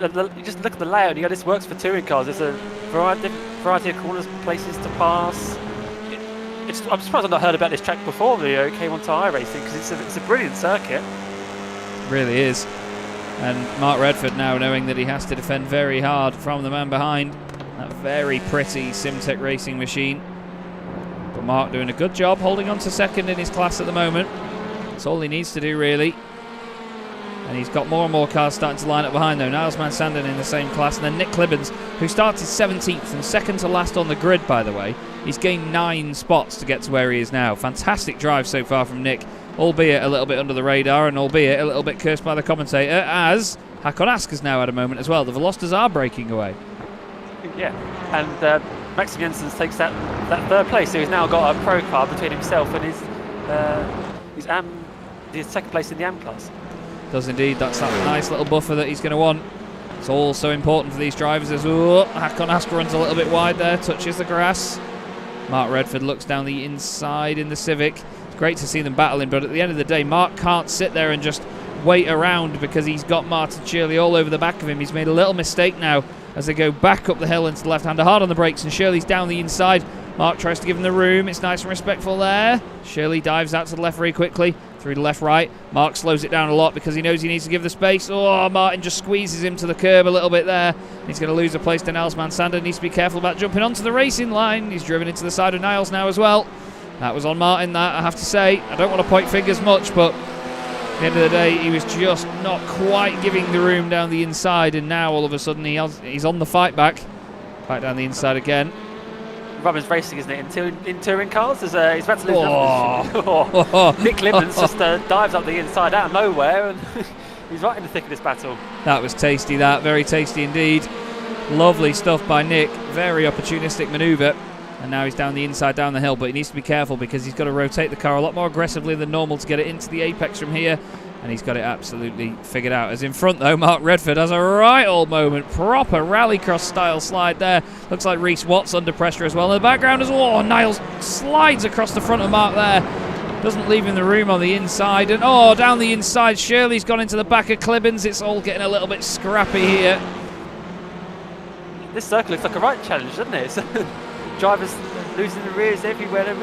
just look at the layout and you go, this works for touring cars. There's a variety of corners, places to pass. I'm surprised I've not heard about this track before we came onto iRacing, because it's a brilliant circuit. It really is. And Mark Redford now knowing that he has to defend very hard from the man behind that very pretty Simtech racing machine. But Mark doing a good job holding on to second in his class at the moment. That's all he needs to do, really. And he's got more and more cars starting to line up behind, though. Niles Van Sanden in the same class, and then Nick Clibbens, who started 17th and second to last on the grid, by the way. He's gained 9 spots to get to where he is now. Fantastic drive so far from Nick, albeit a little bit under the radar, and albeit a little bit cursed by the commentator, as Hakon Ask has now had a moment as well. The Velocitas are breaking away. Yeah, and Maxime Janssens takes that third place, so he's now got a pro car between himself and his second place in the AM class. Does indeed. That's that nice little buffer that he's going to want. It's all so important for these drivers as well. Hakon Ask runs a little bit wide there, touches the grass. Mark Redford looks down the inside in the Civic. It's great to see them battling, but at the end of the day, Mark can't sit there and just wait around, because he's got Martin Shirley all over the back of him. He's made a little mistake now as they go back up the hill into the left-hander, hard on the brakes, and Shirley's down the inside. Mark tries to give him the room. It's nice and respectful there. Shirley dives out to the left very quickly, through the left-right. Mark slows it down a lot because he knows he needs to give the space. Oh, Martin just squeezes him to the curb a little bit there. He's going to lose a place to Niles Van Sanden. Needs to be careful about jumping onto the racing line. He's driven into the side of Niles now as well. That was on Martin, that, I have to say. I don't want to point fingers much, but at the end of the day, he was just not quite giving the room down the inside, and now all of a sudden he's on the fight back down the inside again. Rubber's racing, isn't it? In touring cars, he's about to lose Nick Clibbens just dives up the inside out of nowhere, and he's right in the thick of this battle. That was tasty, that. Very tasty indeed. Lovely stuff by Nick. Very opportunistic manoeuvre. And now he's down the inside, down the hill, but he needs to be careful because he's got to rotate the car a lot more aggressively than normal to get it into the apex from here. And he's got it absolutely figured out. As in front, though, Mark Redford has a right old moment. Proper rallycross style slide there. Looks like Reece Watt's under pressure as well. In the background as well, Niles slides across the front of Mark there. Doesn't leave him the room on the inside. And down the inside, Shirley's gone into the back of Clibbens. It's all getting a little bit scrappy here. This circle looks like a right challenge, doesn't it? Drivers losing the rears everywhere. They're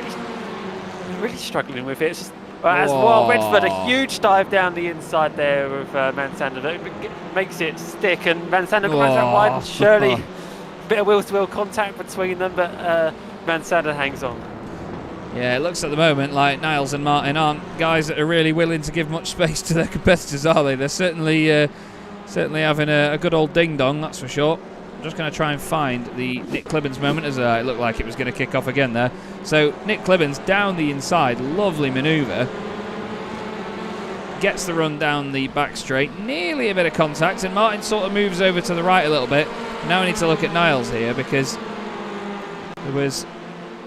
really struggling with it. It's just, as well, Redford, a huge dive down the inside there with Van Sanden. It makes it stick, and Van Sanden goes out wide, and Shirley, bit of wheel-to-wheel contact between them, but Van Sanden hangs on. Yeah, it looks at the moment like Niles and Martin aren't guys that are really willing to give much space to their competitors, are they? They're certainly having a good old ding-dong, that's for sure. Just going to try and find the Nick Clibbens moment, as it looked like it was going to kick off again there. So Nick Clibbens down the inside, lovely manoeuvre. gets the run down the back straight, nearly a bit of contact, and Martin sort of moves over to the right a little bit. Now we need to look at Niles here, because there was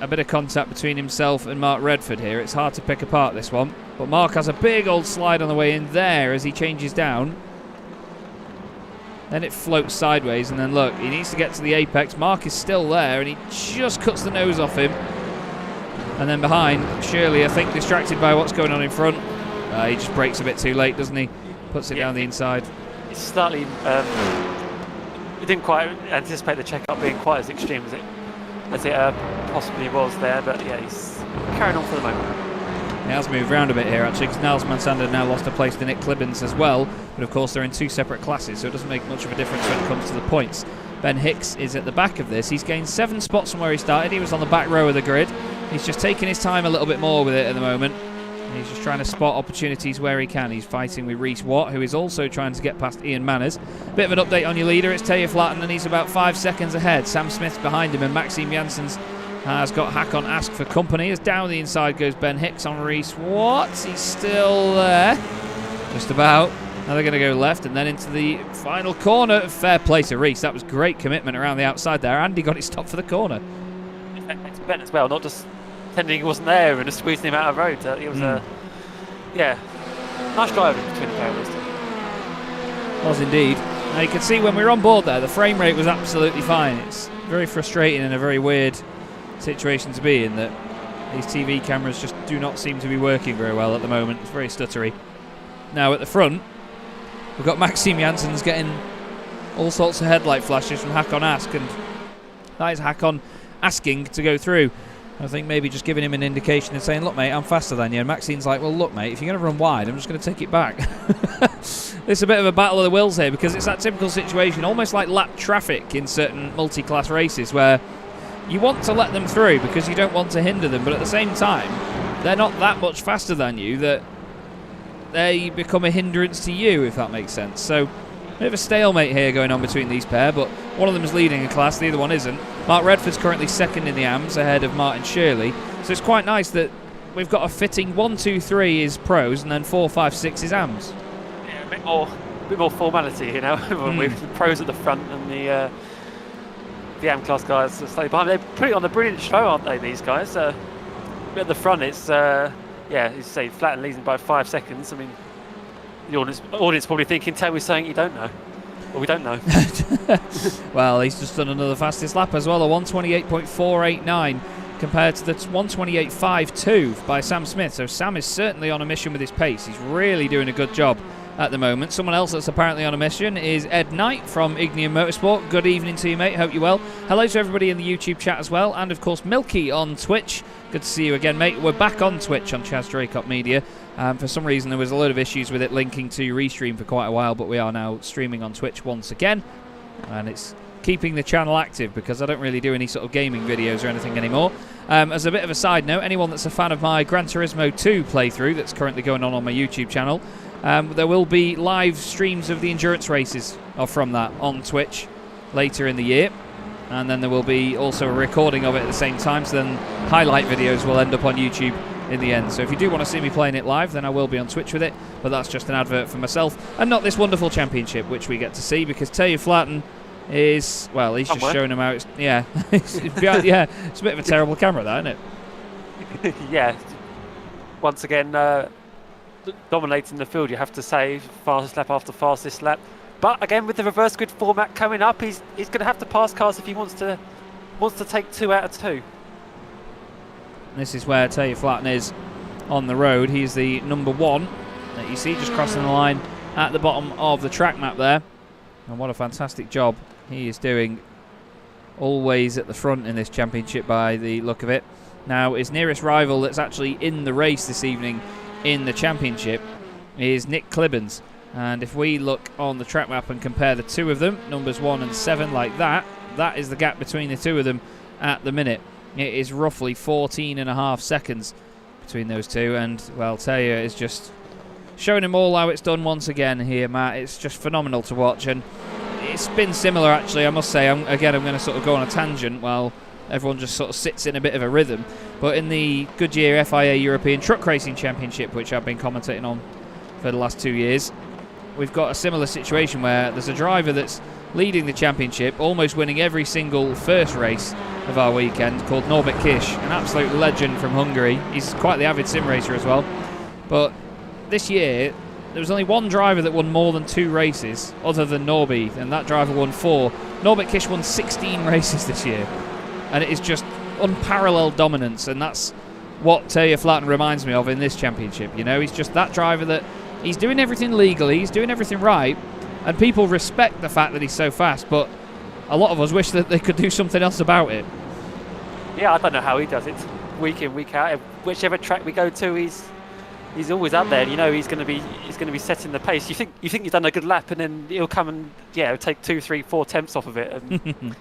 a bit of contact between himself and Mark Redford here. It's hard to pick apart this one, but Mark has a big old slide on the way in there as he changes down. Then it floats sideways, and then look, he needs to get to the apex. Mark is still there, and he just cuts the nose off him. And then behind, Shirley, I think, distracted by what's going on in front. He just brakes a bit too late, doesn't he? Puts it down the inside. It's slightly... he didn't quite anticipate the check-up being quite as extreme as it possibly was there, but yeah, he's carrying on for the moment. He has moved around a bit here, actually, because Niles Mansander now lost a place to Nick Clibbins as well, but of course they're in two separate classes, so it doesn't make much of a difference when it comes to the points. Ben Hicks is at the back of this. He's gained 7 spots from where he started. He was on the back row of the grid. He's just taking his time a little bit more with it at the moment. He's just trying to spot opportunities where he can. He's fighting with Reece Watt, who is also trying to get past Ian Manners. Bit of an update on your leader. It's Taylor Flatten, and he's about 5 seconds ahead. Sam Smith's behind him, and Maxime Janssens has got Hakon Ask for company. As down the inside goes Ben Hicks on Reece Watt. He's still there. Just about. Now they're going to go left and then into the final corner. Fair play to Reece. That was great commitment around the outside there. Andy got it stopped for the corner. It's Ben as well, not just pretending he wasn't there and just squeezing him out of road. It was nice driving between the pair of those two. Was indeed. Now you can see when we were on board there, the frame rate was absolutely fine. It's very frustrating and a very weird situation to be in, that these TV cameras just do not seem to be working very well at the moment. It's very stuttery. Now at the front, we've got Maxime Janssens getting all sorts of headlight flashes from Hakon Ask, and that is Hakon asking to go through. I think maybe just giving him an indication and saying, look mate, I'm faster than you. And Maxine's like, well look mate, if you're going to run wide, I'm just going to take it back. It's a bit of a battle of the wills here, because it's that typical situation, almost like lap traffic in certain multi-class races, where you want to let them through because you don't want to hinder them, but at the same time, they're not that much faster than you that they become a hindrance to you, if that makes sense. So, a bit of a stalemate here going on between these pair, but one of them is leading a class, the other one isn't. Mark Redford's currently second in the AMS, ahead of Martin Shirley. So it's quite nice that we've got a fitting 1, 2, 3 is pros, and then 4, 5, 6 is AMS. Yeah, a bit more formality, you know, with the pros at the front and the AM class guys are slightly behind. They put it on a brilliant show, aren't they, these guys? At the front, it's, you say Flatten leading by 5 seconds. I mean, the audience probably thinking, tell me something you don't know. Well, we don't know. Well, he's just done another fastest lap as well, a 128.489 compared to the 128.52 by Sam Smith. So Sam is certainly on a mission with his pace. He's really doing a good job at the moment. Someone else that's apparently on a mission is Ed Knight from Ignium Motorsport. Good evening to you, mate. Hope you're well. Hello to everybody in the YouTube chat as well, and of course Milky on Twitch. Good to see you again, mate. We're back on Twitch on Chaz Draycott Media. For some reason there was a load of issues with it linking to Restream for quite a while, but we are now streaming on Twitch once again, and it's keeping the channel active because I don't really do any sort of gaming videos or anything anymore. As a bit of a side note, anyone that's a fan of my Gran Turismo 2 playthrough that's currently going on my YouTube channel, there will be live streams of the endurance races from that on Twitch later in the year, and then there will be also a recording of it at the same time, so then highlight videos will end up on YouTube in the end. So if you do want to see me playing it live, then I will be on Twitch with it, but that's just an advert for myself and not this wonderful championship which we get to see, because Taylor Flatten is, well, he's just showing him out. Yeah, it's a bit of a terrible camera, that, isn't it? Yeah, once again dominating the field, you have to say, fastest lap after fastest lap. But again, with the reverse grid format coming up, he's going to have to pass cars if he wants to take 2 out of 2. This is where Taylor Flatten is on the road. He's the number 1 that you see just crossing the line at the bottom of the track map there. And what a fantastic job he is doing, always at the front in this championship by the look of it. Now, his nearest rival that's actually in the race this evening in the championship is Nick Clibbins. And if we look on the track map and compare the two of them, numbers 1 and 7 like that, that is the gap between the two of them at the minute. It is roughly 14.5 seconds between those two, and well, Taylor is just showing him all how it's done once again here, Matt. It's just phenomenal to watch, and it's been similar actually, I must say. I'm going to sort of go on a tangent while everyone just sort of sits in a bit of a rhythm. But in the Goodyear FIA European Truck Racing Championship, which I've been commentating on for the last 2 years, we've got a similar situation where there's a driver that's leading the championship, almost winning every single first race of our weekend, called Norbert Kish, an absolute legend from Hungary. He's quite the avid sim racer as well. But this year, there was only one driver that won more than 2 races, other than Norby, and that driver won 4. Norbert Kish won 16 races this year, and it is just unparalleled dominance, and that's what Terje Flaten reminds me of in this championship. You know, he's just that driver that he's doing everything legally, he's doing everything right, and people respect the fact that he's so fast, but a lot of us wish that they could do something else about it. Yeah, I don't know how he does it, week in, week out. Whichever track we go to, he's always up there. You know, he's going to be setting the pace. You think you've done a good lap, and then he'll come and it'll take 2, 3, 4 tenths off of it. And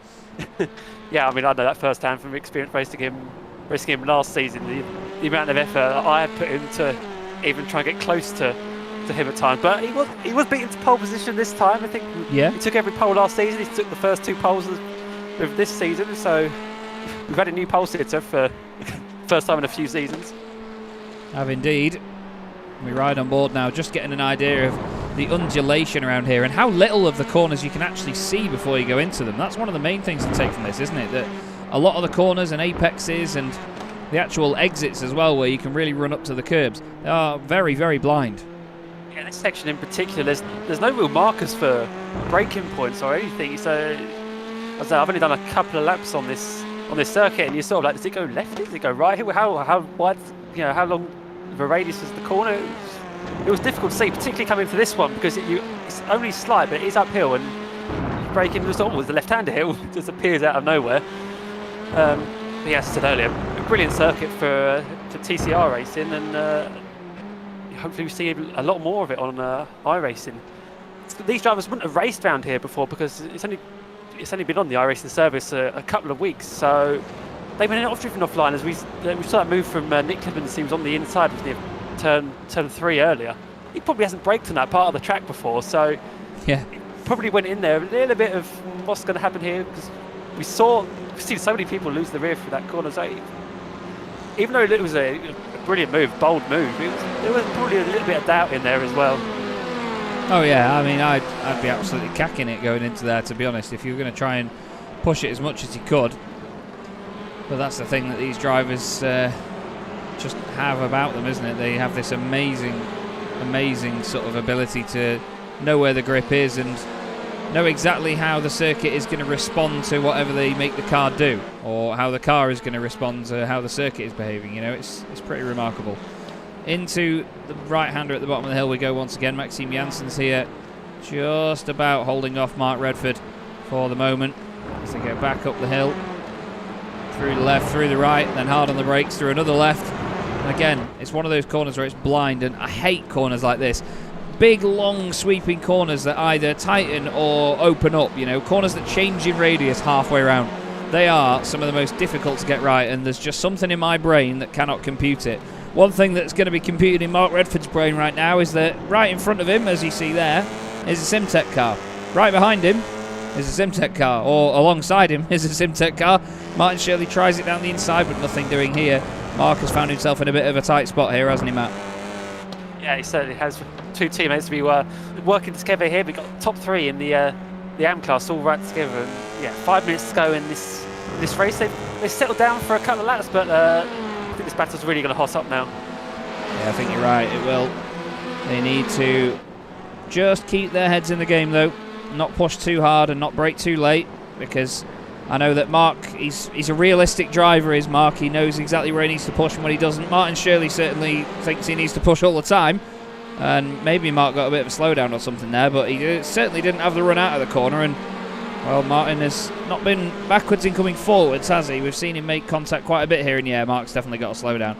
yeah, I mean, I know that firsthand from experience racing him last season. The amount of effort I had put into even trying to get close to him at times. But he was beaten to pole position this time. I think he took every pole last season. He took the first 2 poles of this season. So we've had a new pole sitter for first time in a few seasons. Have indeed. We ride on board now, just getting an idea of the undulation around here and how little of the corners you can actually see before you go into them. That's one of the main things to take from this, isn't it? That a lot of the corners and apexes and the actual exits as well, where you can really run up to the curbs, they are very, very blind. Yeah, this section in particular, there's no real markers for braking points or anything. So I've only done a couple of laps on this circuit, and you're sort of like, does it go left? Does it go right? How wide? You know, how long of a radius is the corner? It was difficult to see, particularly coming to this one, because it's only slight, but it is uphill, and braking was almost the left-hander here. It just appears out of nowhere. But yeah, as I said earlier, a brilliant circuit for TCR racing, and hopefully we see a lot more of it on iRacing. These drivers wouldn't have raced around here before, because it's only been on the iRacing service a couple of weeks, so they've been driven offline as we saw that move from Nick Clippens. He was on the inside, was near turn 3 earlier. He probably hasn't braked on that part of the track before, so yeah, he probably went in there a little bit of what's going to happen here, because we've seen so many people lose the rear through that corner. So even though it was a brilliant move, bold move, there was probably a little bit of doubt in there as well. Oh yeah, I mean, I'd be absolutely cacking it going into there, to be honest, if you were going to try and push it as much as you could. But that's the thing that these drivers just have about them, isn't it? They have this amazing sort of ability to know where the grip is and know exactly how the circuit is going to respond to whatever they make the car do, or how the car is going to respond to how the circuit is behaving. You know, it's pretty remarkable. Into the right-hander at the bottom of the hill we go once again. Maxime Janssens here, just about holding off Mark Redford for the moment as they go back up the hill. Through the left, through the right, then hard on the brakes, through another left. And again, it's one of those corners where it's blind, and I hate corners like this. Big, long, sweeping corners that either tighten or open up, you know, corners that change in radius halfway around. They are some of the most difficult to get right, and there's just something in my brain that cannot compute it. One thing that's going to be computed in Mark Redford's brain right now is that right in front of him, as you see there, is a Simtech car. Right behind him is a Simtech car, or alongside him is a Simtech car. Martin Shirley tries it down the inside, but nothing doing here. Mark has found himself in a bit of a tight spot here, hasn't he, Matt? Yeah, he certainly has. 2 teammates to be working together here. We've got top 3 in the AM class all right together. And yeah, 5 minutes to go in this race. They settled down for a couple of laps, but I think this battle's really going to hot up now. Yeah, I think you're right. It will. They need to just keep their heads in the game, though. Not push too hard and not brake too late, because I know that Mark, he's a realistic driver, is Mark. He knows exactly where he needs to push and when he doesn't. Martin Shirley certainly thinks he needs to push all the time, and maybe Mark got a bit of a slowdown or something there, but he certainly didn't have the run out of the corner, and well, Martin has not been backwards in coming forwards, has he? We've seen him make contact quite a bit here, and yeah, Mark's definitely got a slowdown.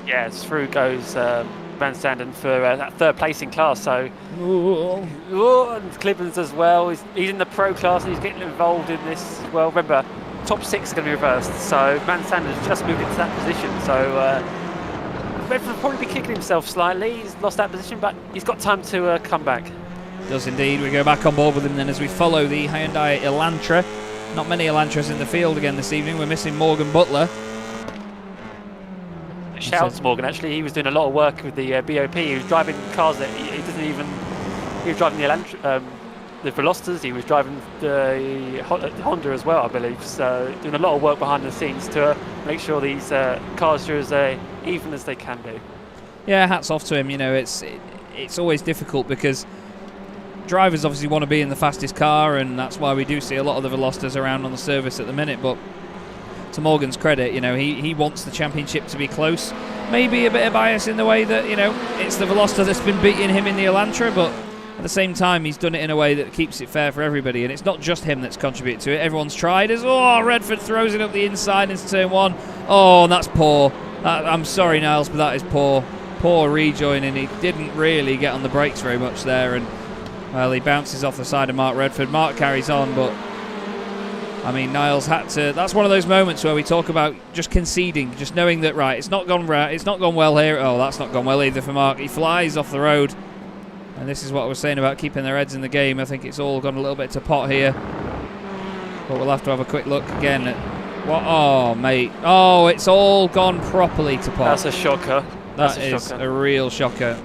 Yeah, through goes Van Standen for that 3rd place in class, so and Clippens as well. He's in the pro class and he's getting involved in this as well. Remember, top 6 is going to be reversed, so Van Standen has just moved into that position, so Redford will probably be kicking himself slightly. He's lost that position, but he's got time to come back. Does indeed. We go back on board with him then as we follow the Hyundai Elantra. Not many Elantras in the field again this evening. We're missing Morgan Butler. shout out to Morgan. Actually, he was doing a lot of work with the BOP. He was driving cars that he doesn't even. He was driving the Velocitas. He was driving the Honda as well, I believe. So doing a lot of work behind the scenes to make sure these cars are as even as they can be. Yeah, hats off to him. You know, it's always difficult because drivers obviously want to be in the fastest car, and that's why we do see a lot of the Velocitas around on the service at the minute. But to Morgan's credit, you know, he wants the championship to be close. Maybe a bit of bias in the way that, you know, it's the Velocita that's been beating him in the Elantra, but at the same time, he's done it in a way that keeps it fair for everybody, and it's not just him that's contributed to it. Everyone's tried. Redford throws it up the inside into turn one. Oh, that's poor. I'm sorry, Niles, but that is poor. Poor rejoining. He didn't really get on the brakes very much there, and well, he bounces off the side of Mark Redford. Mark carries on, but I mean, Niles had to. That's one of those moments where we talk about just conceding, just knowing that right, it's not gone right, it's not gone well here. Oh, that's not gone well either for Mark. He flies off the road. And this is what I was saying about keeping their heads in the game. I think it's all gone a little bit to pot here. But we'll have to have a quick look again at what. Oh, mate. Oh, it's all gone properly to pot. That's a shocker. That is a real shocker.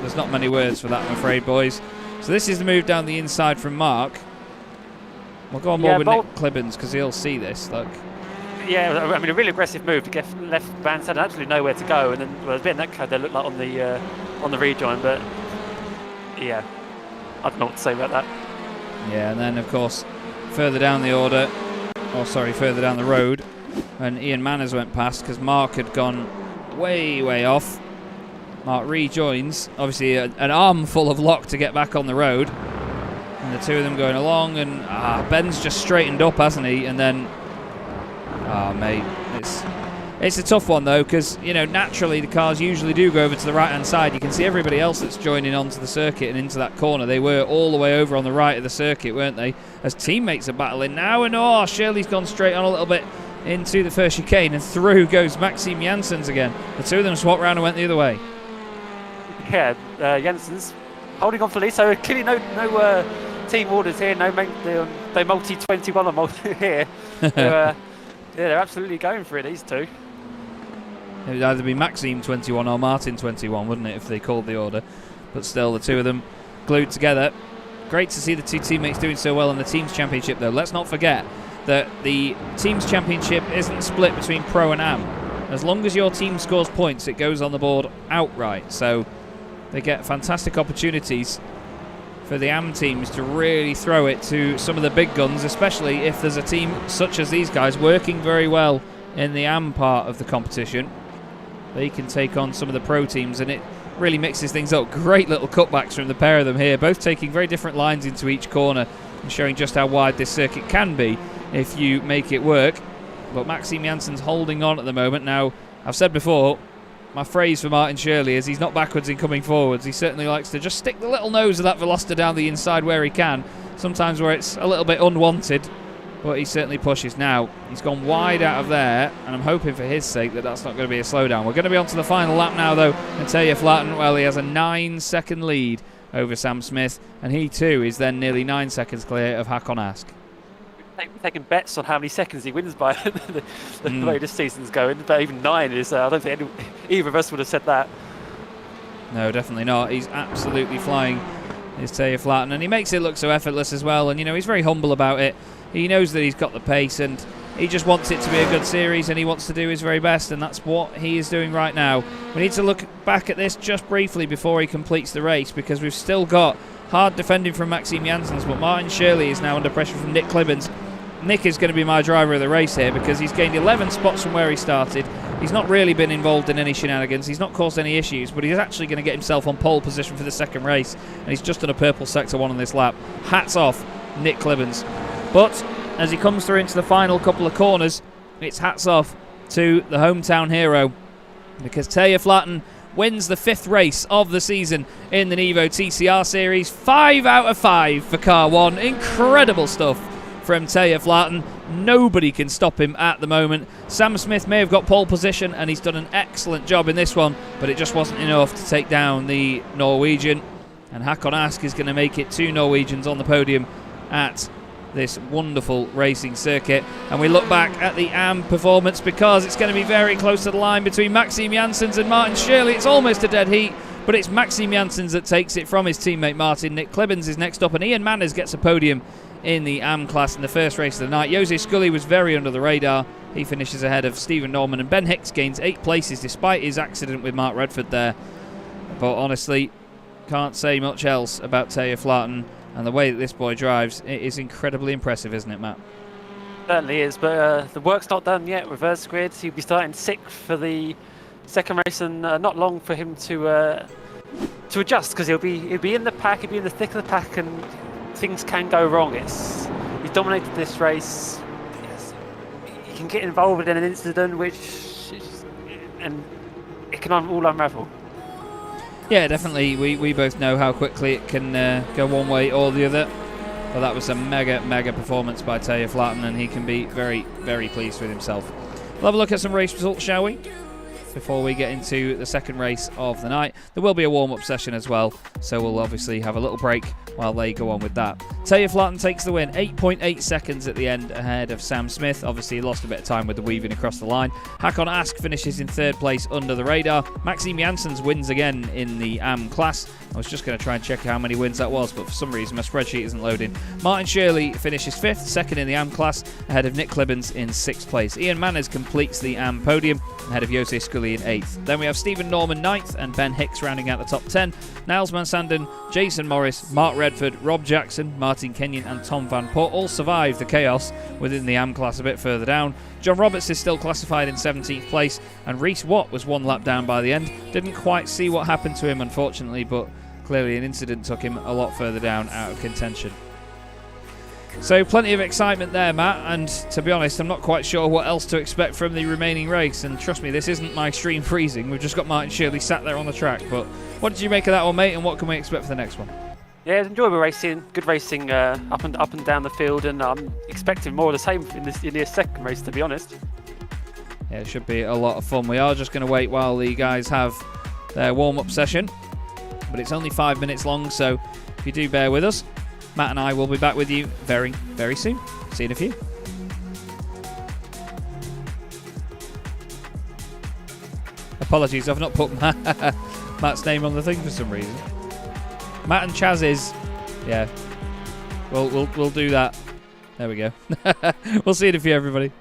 There's not many words for that, I'm afraid, boys. So this is the move down the inside from Mark. We'll go on more with Nick Clibbins because he'll see this. Look. Yeah, I mean, a really aggressive move to get left band had absolutely nowhere to go, and then well, a bit in that code they looked like on the rejoin, but. Yeah, I don't know what to say about that. Yeah, and then of course further down the order, further down the road, when Ian Manners went past because Mark had gone way off. Mark rejoins, obviously an armful of lock to get back on the road, and the two of them going along, and Ben's just straightened up, hasn't he? And then, mate, it's a tough one though, because you know naturally the cars usually do go over to the right hand side. You can see everybody else that's joining onto the circuit and into that corner. They were all the way over on the right of the circuit, weren't they? As teammates are battling now, and Shirley's gone straight on a little bit into the first chicane, and through goes Maxime Janssens again. The two of them swapped round and went the other way. Yeah, Janssens holding on for the lead. So clearly no team orders here. No multi 21 or multi here. Yeah, they're absolutely going for it. These two. It would either be Maxime 21 or Martin 21, wouldn't it, if they called the order? But still, the two of them glued together. Great to see the two teammates doing so well in the Teams Championship, though. Let's not forget that the Teams Championship isn't split between Pro and Am. As long as your team scores points, it goes on the board outright. So they get fantastic opportunities for the Am teams to really throw it to some of the big guns, especially if there's a team such as these guys working very well in the Am part of the competition. They can take on some of the Pro teams, and it really mixes things up. Great little cutbacks from the pair of them here, both taking very different lines into each corner and showing just how wide this circuit can be if you make it work. But Maxime Janssens holding on at the moment. Now, I've said before, my phrase for Martin Shirley is he's not backwards in coming forwards. He certainly likes to just stick the little nose of that Veloster down the inside where he can, sometimes where it's a little bit unwanted, but he certainly pushes. Now, he's gone wide out of there, and I'm hoping for his sake that that's not going to be a slowdown. We're going to be on to the final lap now, though, and Taylor Flatten, well, he has a 9-second lead over Sam Smith, and he too is then nearly 9 seconds clear of Hakon Ask. Taking bets on how many seconds he wins by the way this season's going, but even 9 is, I don't think either of us would have said that. No, definitely not. He's absolutely flying, is Taylor Flatten, and he makes it look so effortless as well, and you know, he's very humble about it. He knows that he's got the pace, and he just wants it to be a good series, and he wants to do his very best, and that's what he is doing right now. We need to look back at this just briefly before he completes the race, because we've still got hard defending from Maxime Janssens, but Martin Shirley is now under pressure from Nick Clibbins. Nick is going to be my driver of the race here because he's gained 11 spots from where he started. He's not really been involved in any shenanigans. He's not caused any issues, but he's actually going to get himself on pole position for the second race, and he's just done a purple sector 1 on this lap. Hats off, Nick Clibbins. But as he comes through into the final couple of corners, it's hats off to the hometown hero, because Taylor Flatten wins the 5th race of the season in the NEVO TCR Series. 5 out of 5 for car 1. Incredible stuff from Taylor Flatten. Nobody can stop him at the moment. Sam Smith may have got pole position, and he's done an excellent job in this one, but it just wasn't enough to take down the Norwegian. And Hakon Ask is going to make it 2 Norwegians on the podium at this wonderful racing circuit. And we look back at the AM performance, because it's going to be very close to the line between Maxime Janssens and Martin Shirley. It's almost a dead heat, but it's Maxime Janssens that takes it from his teammate Martin. Nick Klibbins is next up, and Ian Manners gets a podium in the AM class in the first race of the night. Jose Scully was very under the radar. He finishes ahead of Stephen Norman, and Ben Hicks gains 8 places despite his accident with Mark Redford there. But honestly, can't say much else about Taya Flaten, and the way that this boy drives, it is incredibly impressive, isn't it, Matt? Certainly is, but the work's not done yet. Reverse grid, he'll be starting 6th for the second race, and not long for him to adjust, because he'll be in the pack, he'll be in the thick of the pack, and things can go wrong. He's dominated this race. He can get involved in an incident and it can all unravel. Yeah, definitely. We both know how quickly it can go one way or the other. But that was a mega performance by Taya Flaten, and he can be very, very pleased with himself. We'll have a look at some race results, shall we? Before we get into the second race of the night. There will be a warm-up session as well, so we'll obviously have a little break while they go on with that. Taya Flaten takes the win, 8.8 seconds at the end ahead of Sam Smith. Obviously, he lost a bit of time with the weaving across the line. Hakon Ask finishes in 3rd place under the radar. Maxime Janssens wins again in the AM class. I was just going to try and check how many wins that was, but for some reason my spreadsheet isn't loading. Martin Shirley finishes 5th, 2nd in the AM class, ahead of Nick Klibbins in 6th place. Ian Manners completes the AM podium, ahead of Jose Scully in 8th. Then we have Stephen Norman 9th, and Ben Hicks rounding out the top 10. Niles Mansanden, Jason Morris, Mark Redford, Rob Jackson, Martin Kenyon and Tom Van Port all survived the chaos within the AM class a bit further down. John Roberts is still classified in 17th place, and Reese Watt was 1 lap down by the end. Didn't quite see what happened to him, unfortunately, but clearly an incident took him a lot further down out of contention. So plenty of excitement there, Matt, and to be honest, I'm not quite sure what else to expect from the remaining race, and trust me, this isn't my stream freezing. We've just got Martin Shirley sat there on the track, but what did you make of that one, mate, and what can we expect for the next one? Yeah, enjoyable racing, good racing up and down the field, and I'm expecting more of the same in this second race, to be honest. Yeah, it should be a lot of fun. We are just going to wait while the guys have their warm-up session, but it's only 5 minutes long, so if you do bear with us, Matt and I will be back with you very, very soon. See you in a few. Apologies, I've not put Matt's name on the thing for some reason. Matt and Chaz is, yeah. We'll do that. There we go. We'll see you in a few, everybody.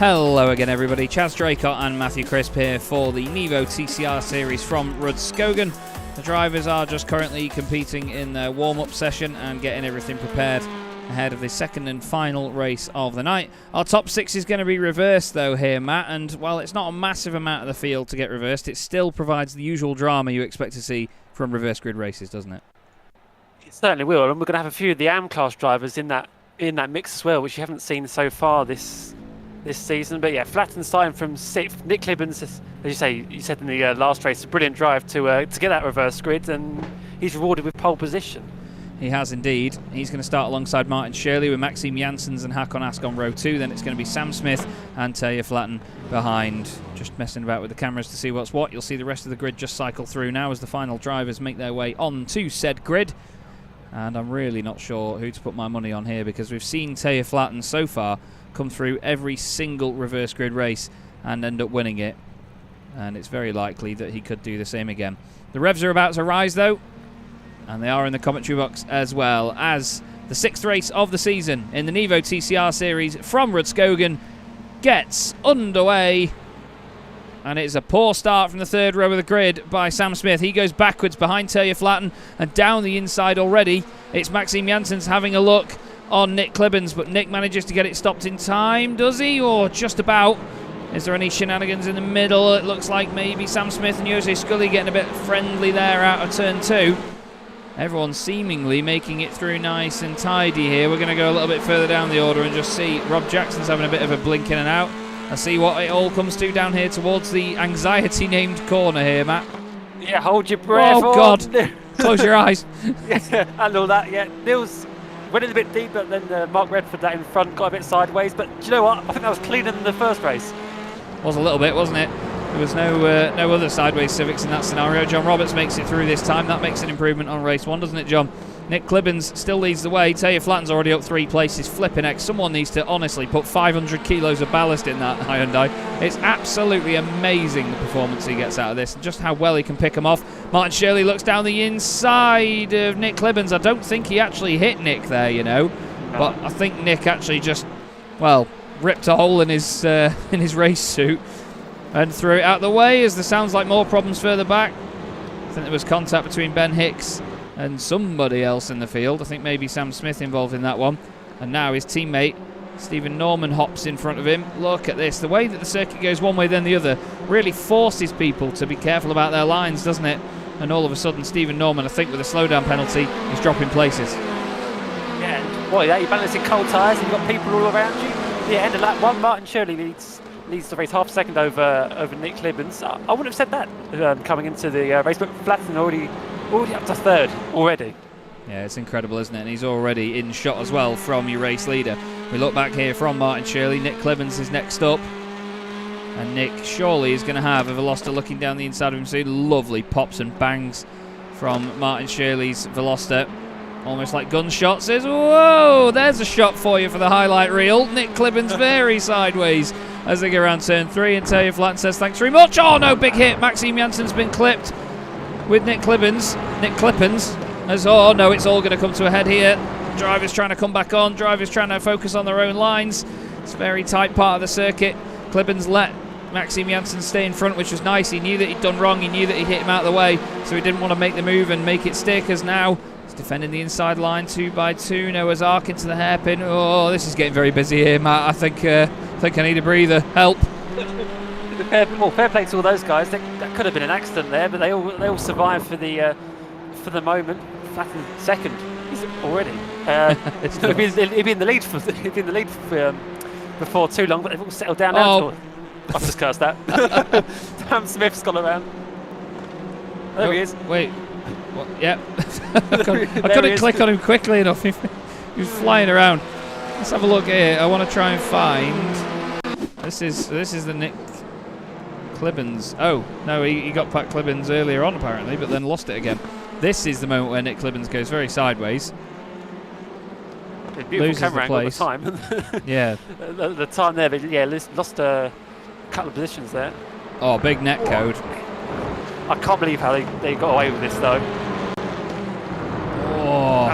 Hello again, everybody. Chaz Draycott and Matthew Crisp here for the NEVO TCR Series from Rudskogen. The drivers are just currently competing in their warm-up session and getting everything prepared ahead of the second and final race of the night. Our top 6 is going to be reversed though here, Matt, and while it's not a massive amount of the field to get reversed, it still provides the usual drama you expect to see from reverse grid races, doesn't it? It certainly will, and we're going to have a few of the AM class drivers in that mix as well, which you haven't seen so far this season. But yeah, Flatton starting from 6th. Nick Clibbens, as you said in the last race, a brilliant drive to get that reverse grid, and he's rewarded with pole position. He has indeed. He's going to start alongside Martin Shirley with Maxime Janssens and Hakon Ask on row 2. Then it's going to be Sam Smith and Terje Flatten behind. Just messing about with the cameras to see what's what. You'll see the rest of the grid just cycle through now as the final drivers make their way on to said grid. And I'm really not sure who to put my money on here, because we've seen Terje Flatten so far come through every single reverse grid race and end up winning it. And it's very likely that he could do the same again. The revs are about to rise though, and they are in the commentary box as well, as the 6th race of the season in the NEVO TCR Series from Rudskogen gets underway. And it's a poor start from the 3rd row of the grid by Sam Smith. He goes backwards behind Terje Flatten, and down the inside already it's Maxime Janssens having a look on Nick Clibbens, but Nick manages to get it stopped in time, does he? Or just about. Is there any shenanigans in the middle? It looks like maybe Sam Smith and Jose Scully getting a bit friendly there out of turn 2. Everyone seemingly making it through nice and tidy here. We're going to go a little bit further down the order and just see Rob Jackson's having a bit of a blink in and out. I see what it all comes to down here towards the anxiety-named corner here, Matt. Yeah, hold your breath. Oh, God. Close your eyes. Yeah, and all that, yeah. Nils went in a bit deep, but then Mark Redford, that in front, got a bit sideways. But do you know what? I think that was cleaner than the first race. Was a little bit, wasn't it? There was no other sideways Civics in that scenario. John Roberts makes it through this time. That makes an improvement on race 1, doesn't it, John? Nick Clibbens still leads the way. Terje Flatten's already up 3 places. Flipping heck. Someone needs to honestly put 500 kilos of ballast in that Hyundai. It's absolutely amazing the performance he gets out of this, and just how well he can pick them off. Martin Shirley looks down the inside of Nick Clibbens. I don't think he actually hit Nick there, you know. But I think Nick actually just, well, ripped a hole in his race suit and threw it out the way, as there sounds like more problems further back. I think there was contact between Ben Hicks and somebody else in the field. I think maybe Sam Smith involved in that one. And now his teammate Stephen Norman hops in front of him. Look at this. The way that the circuit goes one way then the other really forces people to be careful about their lines, doesn't it? And all of a sudden Stephen Norman, I think with a slowdown penalty, is dropping places. Yeah, well, yeah, you're balancing cold tyres and you've got people all around you. Yeah, end of lap 1, Martin Shirley leads the race half a second over Nick Clibbens. I wouldn't have said that coming into the race, but Flatten already up to 3rd already. Yeah, it's incredible, isn't it? And he's already in shot as well from your race leader. We look back here from Martin Shirley. Nick Clibbens is next up. And Nick surely is going to have a Veloster looking down the inside of him soon. Lovely pops and bangs from Martin Shirley's Veloster. Almost like gunshots. Says, whoa, there's a shot for you for the highlight reel. Nick Clibbens very sideways as they go around turn 3. And Terje Flatten says, thanks very much. Oh, no, big hit. Maxime Janssens been clipped with Nick Clibbens. As, oh no, it's all going to come to a head here. Drivers trying to come back on. Drivers trying to focus on their own lines. It's a very tight part of the circuit. Clibbens let Maxime Janssens stay in front, which was nice. He knew that he'd done wrong. He knew that he hit him out of the way, so he didn't want to make the move and make it stick, as now he's defending the inside line 2 by 2. Noah's Ark into the hairpin. Oh, this is getting very busy here, Matt. I think I need a breather. Help. Fair play to all those guys. That could have been an accident there, but they all survived for the moment. Flatten 2nd. He's already. He'd be in the lead before too long, but they've all settled down now. I've just cursed that. Sam Smith's gone around. There he is. Wait. What? Yep. I couldn't click on him quickly enough. He was flying around. Let's have a look here. I want to try and find. This is the Nick Clibbens. Oh no, he got Pat Clibbens earlier on apparently, but then lost it again. This is the moment where Nick Clibbens goes very sideways. Beautiful camera angle at the time. Yeah. the time there, but yeah, lost a couple of positions there. Oh, big net code. I can't believe how they got away with this though. Oh.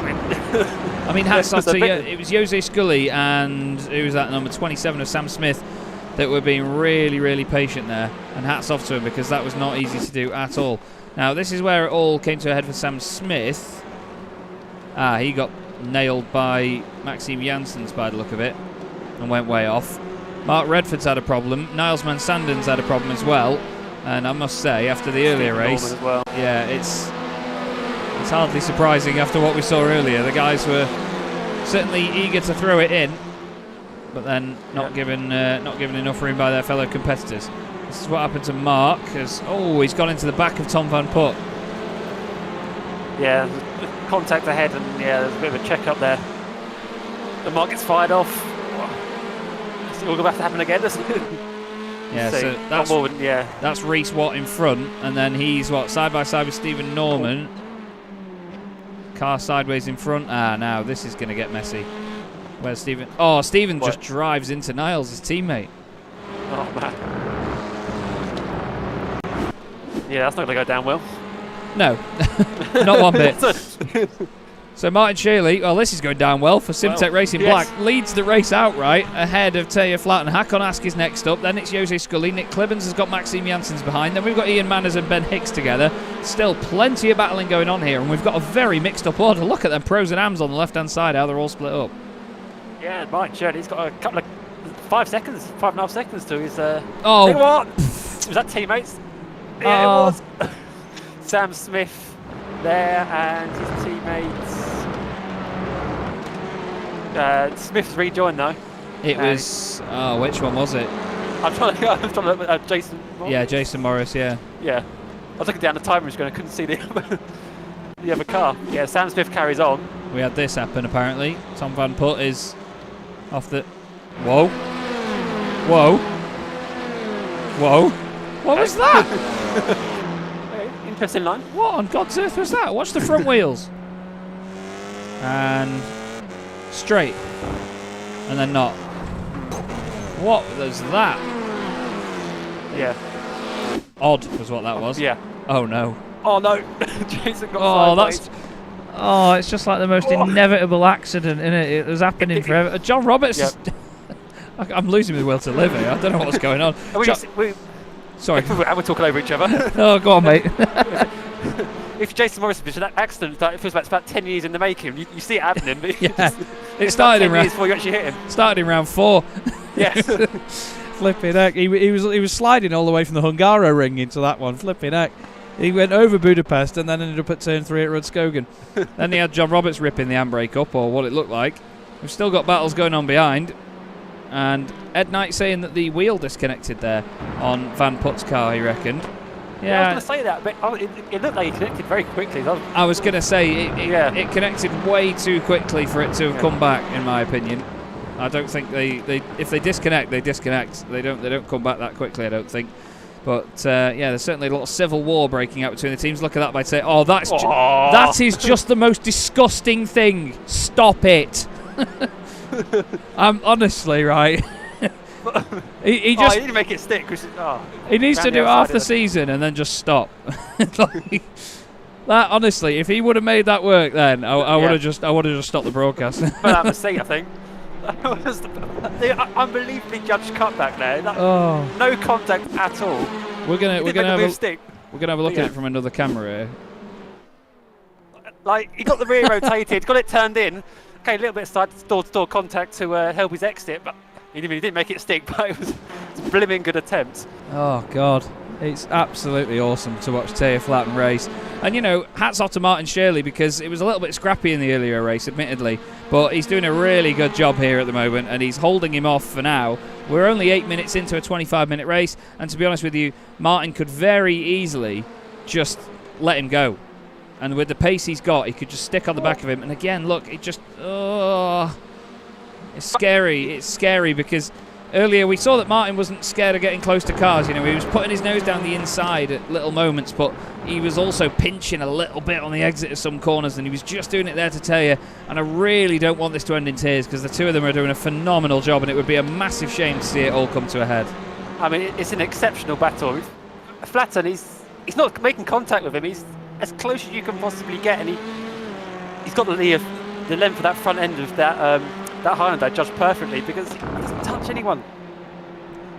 I mean, hats off to you. It was Jose Scully and who was that, number 27 of Sam Smith, that were being really, really patient there. And hats off to him, because that was not easy to do at all. Now, this is where it all came to a head for Sam Smith. He got nailed by Maxime Janssens by the look of it and went way off. Mark Redford's had a problem. Niles Mansanden's had a problem as well. And I must say, after the earlier race, well. yeah, it's hardly surprising after what we saw earlier. The guys were certainly eager to throw it in, but then not given enough room by their fellow competitors. This is what happened to Mark. He's gone into the back of Tom Van Putt. Yeah, contact ahead, and yeah, there's a bit of a check up there. The Mark gets fired off. It's all going to have to happen again, doesn't it? Yeah, so that's Reece Watt in front, and then he's side by side with Stephen Norman. Car sideways in front. Now this is going to get messy. Where's Stephen? Oh, Stephen just drives into Niles, his teammate. Oh man. Yeah, that's not going to go down well. No, not one bit. So Martin Shirley, this is going down well for Simtech Racing Black. Leads the race outright ahead of Taya Flatten. Hakon Ask is next up. Then it's Jose Scully. Nick Clibbens has got Maxime Janssens behind. Then we've got Ian Manners and Ben Hicks together. Still plenty of battling going on here, and we've got a very mixed up order. Look at them pros and ams on the left-hand side, how they're all split up. Yeah, Martin Shirley's got a couple of 5.5 seconds to his... Oh! What? Was that teammates? Yeah, it was. Sam Smith there, and his teammates. Smith's rejoined though. It was. Which one was it? I'm trying to look at Jason Morris. Yeah, Jason Morris. Yeah. Yeah. I was looking down the timer screen. I couldn't see the other car. Yeah, Sam Smith carries on. We had this happen apparently. Tom Van Putt is off the. Whoa. Whoa. Whoa. What was that? Interesting line. What on God's earth was that? Watch the front wheels. And straight. And then not. What was that? Yeah. Odd was what that was. Yeah. Oh no. Oh no. Jason got sideways. It's just like the most inevitable accident, isn't it? It was happening forever. John Roberts. Yep. I'm losing the will to live here. I don't know what's going on. Sorry. We're talking over each other. Oh, go on, mate. If Jason Morris did that accident, it feels like it's about 10 years in the making. You see it happening, but it started in round. Before you actually hit him. Started in round 4. Yes. Flipping heck. He was sliding all the way from the Hungaro ring into that one. Flipping heck. He went over Budapest and then ended up at turn 3 at Rudskogen. Then he had John Roberts ripping the handbrake up, or what it looked like. We've still got battles going on behind. And Ed Knight saying that the wheel disconnected there on Van Putt's car, he reckoned. Yeah, I was going to say that, but it looked like it connected very quickly. I was going to say it connected way too quickly for it to have come back, in my opinion. I don't think if they disconnect, they disconnect. They don't come back that quickly, I don't think. But there's certainly a lot of civil war breaking out between the teams. Look at that by saying, that is just the most disgusting thing. Stop it. I'm honestly right. he just need to make it stick. He needs to do half the season and then just stop. That honestly, if he would have made that work, then I would have just stopped the broadcast. But that mistake, I think. Unbelievably judged cutback there. No contact at all. We're gonna have a look at it from another camera here. Like he got the rear rotated, got it turned in. Okay, a little bit of side door-to-door contact to help his exit, but he didn't make it stick. But it was a blimmin' good attempt. Oh God, it's absolutely awesome to watch Taya Flatten race. And hats off to Martin Shirley, because it was a little bit scrappy in the earlier race, admittedly, but he's doing a really good job here at the moment, and he's holding him off for now. We're only 8 minutes into a 25-minute race, and to be honest with you, Martin could very easily just let him go. And with the pace he's got, he could just stick on the back of him. And again, look, it just... it's scary. It's scary because earlier we saw that Martin wasn't scared of getting close to cars. He was putting his nose down the inside at little moments, but he was also pinching a little bit on the exit of some corners, and he was just doing it there to tell you. And I really don't want this to end in tears, because the two of them are doing a phenomenal job, and it would be a massive shame to see it all come to a head. I mean, it's an exceptional battle. Flatten, he's not making contact with him. He's as close as you can possibly get, and he's got the length of that front end of that Highlander judged perfectly, because he doesn't touch anyone.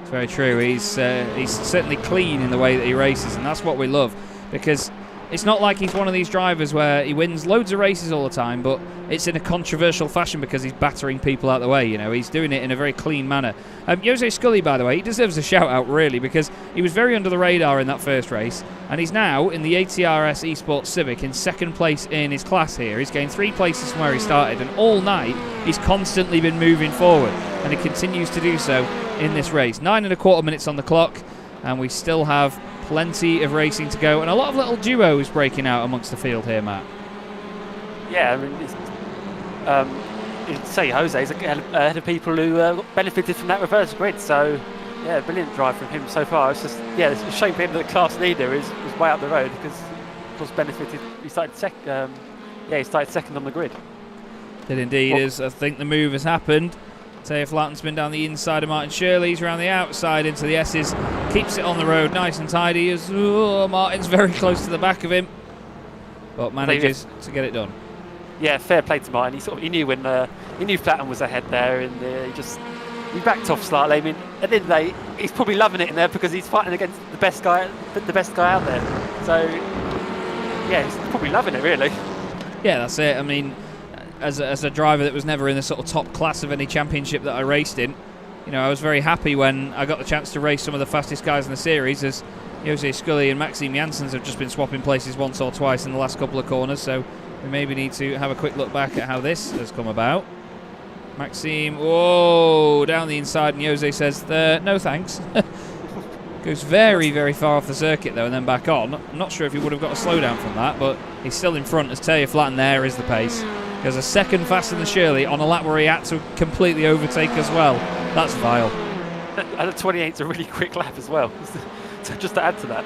It's very true. He's certainly clean in the way that he races, and that's what we love, because it's not like he's one of these drivers where he wins loads of races all the time, but it's in a controversial fashion because he's battering people out of the way. You know, he's doing it in a very clean manner. Jose Scully, by the way, he deserves a shout out really, because he was very under the radar in that first race, and he's now in the ATRS Esports Civic in second place in his class here. He's gained 3 places from where he started, and all night he's constantly been moving forward, and he continues to do so in this race. 9.25 minutes on the clock, and we still have plenty of racing to go, and a lot of little duos breaking out amongst the field here, Matt. Yeah, I mean, you'd say Jose's ahead of people who benefited from that reverse grid, so yeah, brilliant drive from him so far. It's just, yeah, it's a shame for him that the class leader is way up the road, because of course benefited. He started second. He started second on the grid. Did indeed. As I think the move has happened. Taya Flatten's been down the inside of Martin Shirley's, around the outside into the S's, keeps it on the road nice and tidy as Martin's very close to the back of him, but manages to get it done. Yeah, fair play to Martin. He knew when he knew Flatten was ahead there, and he backed off slightly. I mean, at the end of the day, he's probably loving it in there because he's fighting against the best guy out there. So yeah, he's probably loving it really. Yeah, that's it. I mean, as a driver that was never in the sort of top class of any championship that I raced in, you know, I was very happy when I got the chance to race some of the fastest guys in the series, as Jose Scully and Maxime Janssens have just been swapping places once or twice in the last couple of corners, so we maybe need to have a quick look back at how this has come about. Maxime, whoa, down the inside, and Jose says, no thanks. Goes very, very far off the circuit though, and then back on. I'm not sure if he would have got a slowdown from that, but he's still in front as Taya Flatten there is the pace. Goes a second faster than Shirley on a lap where he had to completely overtake as well. That's vile. And a 28's a really quick lap as well. So just to add to that.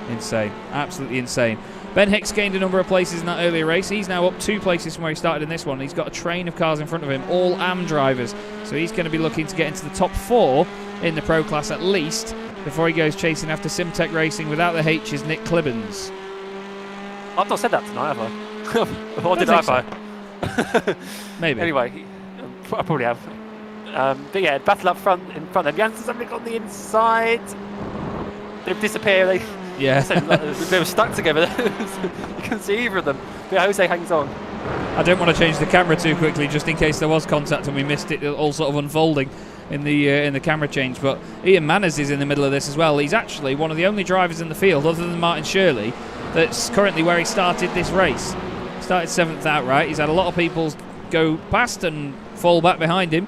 Insane. Absolutely insane. Ben Hicks gained a number of places in that earlier race. He's now up 2 places from where he started in this one. He's got a train of cars in front of him, all AM drivers. So he's going to be looking to get into the top 4 in the Pro class at least before he goes chasing after Simtech Racing without the H's, Nick Clibbens. I've not said that tonight, have I? Or did I? Maybe. Anyway, I probably have. But yeah, battle up front in front of Janssens having on the inside. They've disappeared. They were stuck together. You couldn't see either of them. But Jose hangs on. I don't want to change the camera too quickly, just in case there was contact and we missed it all sort of unfolding in the camera change. But Ian Manners is in the middle of this as well. He's actually one of the only drivers in the field, other than Martin Shirley, that's currently where he started this race. Started 7th outright. He's had a lot of people go past and fall back behind him,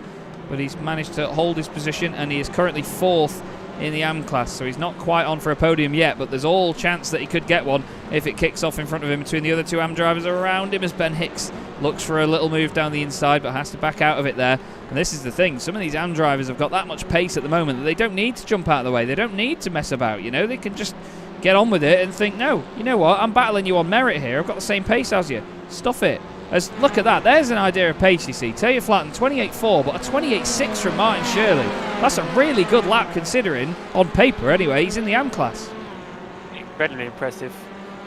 but he's managed to hold his position, and he is currently 4th in the AM class, so he's not quite on for a podium yet, but there's all chance that he could get one if it kicks off in front of him between the other 2 AM drivers around him, as Ben Hicks looks for a little move down the inside but has to back out of it there. And this is the thing, some of these AM drivers have got that much pace at the moment that they don't need to jump out of the way, they don't need to mess about, you know, they can just get on with it and think, no, you know what, I'm battling you on merit here, I've got the same pace as you, stuff it. Look at that, there's an idea of pace, you see. Taya Flatten 28.4, but a 28.6 from Martin Shirley. That's a really good lap considering, on paper anyway, he's in the AM class. Incredibly impressive.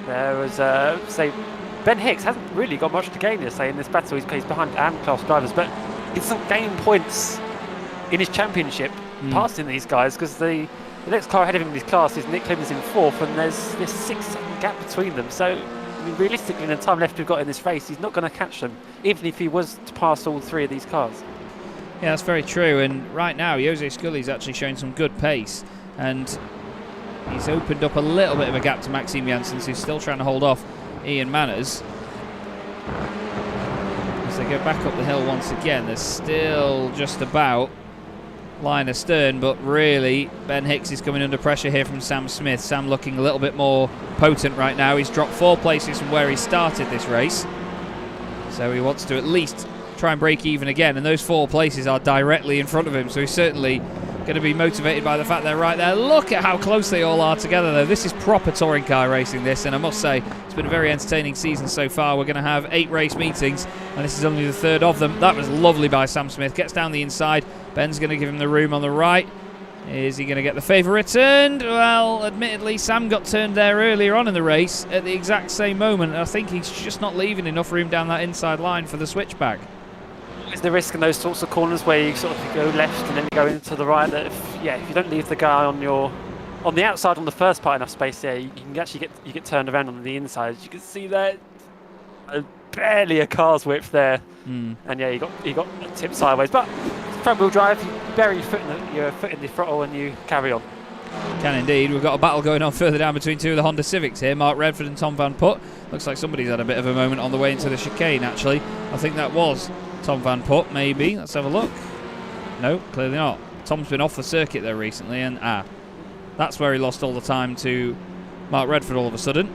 There was, Ben Hicks hasn't really got much to gain here, say, in this battle. He's behind AM class drivers, but he doesn't gain points in his championship passing these guys, because the next car ahead of him in his class is Nick Clibbens in 4th, and there's this 6-second gap between them. So, I mean, realistically, in the time left we've got in this race, he's not going to catch them, even if he was to pass all 3 of these cars. Yeah, that's very true. And right now, Jose Scully's actually showing some good pace, and he's opened up a little bit of a gap to Maxime Janssens, who's still trying to hold off Ian Manners. As they go back up the hill once again, they're still just about line astern, but really Ben Hicks is coming under pressure here from Sam Smith. Sam looking a little bit more potent right now. He's dropped 4 places from where he started this race, so he wants to at least try and break even again, and those 4 places are directly in front of him, so he's certainly going to be motivated by the fact they're right there. Look at how close they all are together though. This is proper touring car racing, this, and I must say it's been a very entertaining season so far. We're going to have 8 race meetings, and this is only the 3rd of them. That was lovely by Sam Smith. Gets down the inside. Ben's going to give him the room on the right. Is he going to get the favour returned? Well, admittedly, Sam got turned there earlier on in the race at the exact same moment. I think he's just not leaving enough room down that inside line for the switchback. the risk in those sorts of corners where you sort of go left and then you go into the right. That if you don't leave the guy on the outside on the first part enough space there, you can actually get turned around on the inside. As you can see there, barely a car's width there, and you got tipped sideways. But front wheel drive, you bury your foot in the throttle and you carry on. Can indeed. We've got a battle going on further down between two of the Honda Civics here, Mark Redford and Tom Van Putt. Looks like somebody's had a bit of a moment on the way into the chicane, actually. I think that was Tom Van Putt, maybe. Let's have a look. No, clearly not. Tom's been off the circuit there recently, and that's where he lost all the time to Mark Redford all of a sudden.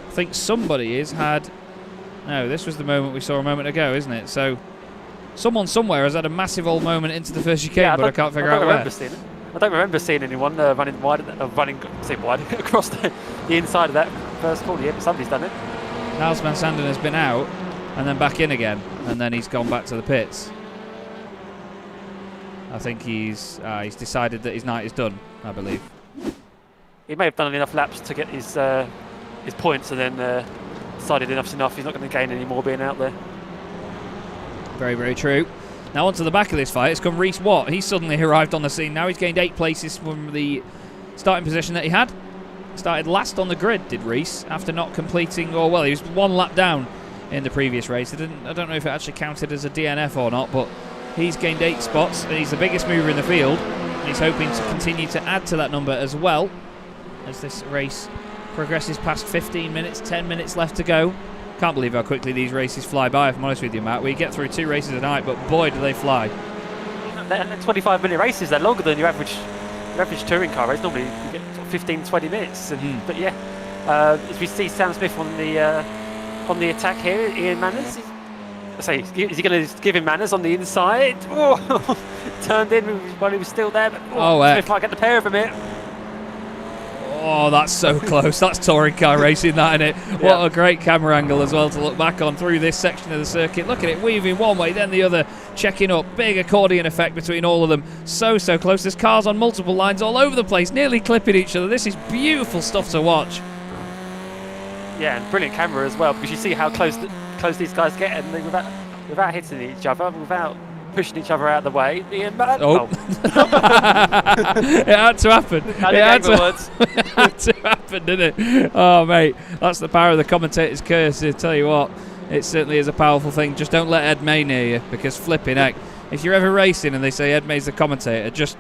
I think somebody has had... No, this was the moment we saw a moment ago, isn't it? So, someone somewhere has had a massive old moment into the first chicane, but I can't figure out where. I don't remember seeing anyone running across the inside of that first corner. Yeah, but somebody's done it. Niels van Sanden has been out and then back in again, and then he's gone back to the pits. I think he's decided that his night is done, I believe. He may have done enough laps to get his points, and then decided enough's enough. He's not going to gain any more being out there. Very, very true. Now onto the back of this fight, it's come Reece Watt. He's suddenly arrived on the scene now. He's gained 8 places from the starting position that he had. Started last on the grid, did Reece, after not completing, or well, he was 1 lap down in the previous race. I don't know if it actually counted as a DNF or not, but he's gained 8 spots, and he's the biggest mover in the field. And he's hoping to continue to add to that number as well as this race progresses past 15 minutes, 10 minutes left to go. Can't believe how quickly these races fly by, if I'm honest with you, Matt. We get through 2 races a night, but boy, do they fly. They're 25-minute races. They're longer than your average touring car race. Normally you get sort of 15, 20 minutes. But yeah, as we see Sam Smith on the attack here, Ian Manners. Is he going to give him Manners on the inside? Oh, turned in while he was still there. But, Smith might get the pair of them here. Oh, that's so close. That's touring car racing, that, isn't it? Yeah. What a great camera angle as well to look back on through this section of the circuit. Look at it, weaving one way, then the other, checking up. Big accordion effect between all of them. So close. There's cars on multiple lines all over the place, nearly clipping each other. This is beautiful stuff to watch. Yeah, and brilliant camera as well, because you see how close these guys get, and without hitting each other, without pushing each other out of the way. It had to happen. It had to happen, didn't it? Oh, mate, that's the power of the commentator's curse. I tell you what, it certainly is a powerful thing. Just don't let Ed May near you, because flipping heck, if you're ever racing and they say Ed May's the commentator, just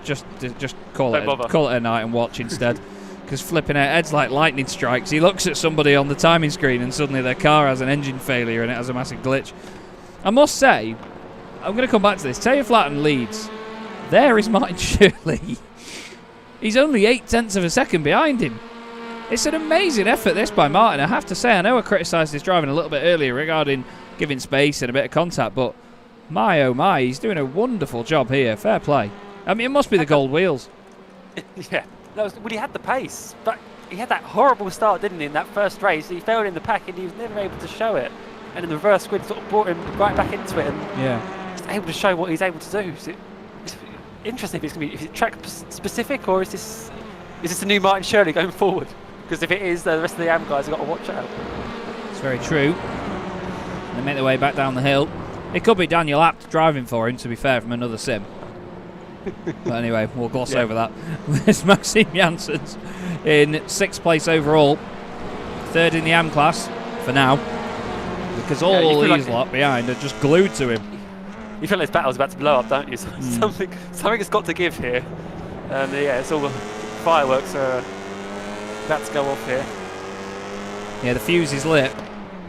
call it a night and watch instead. Because flipping out, Ed's like lightning strikes. He looks at somebody on the timing screen and suddenly their car has an engine failure and it has a massive glitch. I must say, I'm going to come back to this. Taya Flatten leads. There is Martin Shirley. He's only 0.8 of a second behind him. It's an amazing effort, this, by Martin. I have to say, I know I criticised his driving a little bit earlier regarding giving space and a bit of contact, but my oh my, he's doing a wonderful job here. Fair play. I mean, it must be the gold wheels. Yeah. Well, he had the pace, but he had that horrible start, didn't he, in that first race? He failed in the pack and he was never able to show it. And in the reverse grid sort of brought him right back into it and he's able to show what he's able to do. So it's interesting if is it track specific, or is this a new Martin Shirley going forward? Because if it is, the rest of the AM guys have got to watch out. It's very true. They make their way back down the hill. It could be Daniel Abt driving for him, to be fair, from another sim. But anyway, we'll gloss over that. There's Maxime Janssens in 6th place overall, 3rd in the AM class for now, because all these lot behind are just glued to him. You feel like this battle's about to blow up, don't you? Something has got to give here. And it's all fireworks are about to go off here. Yeah, the fuse is lit.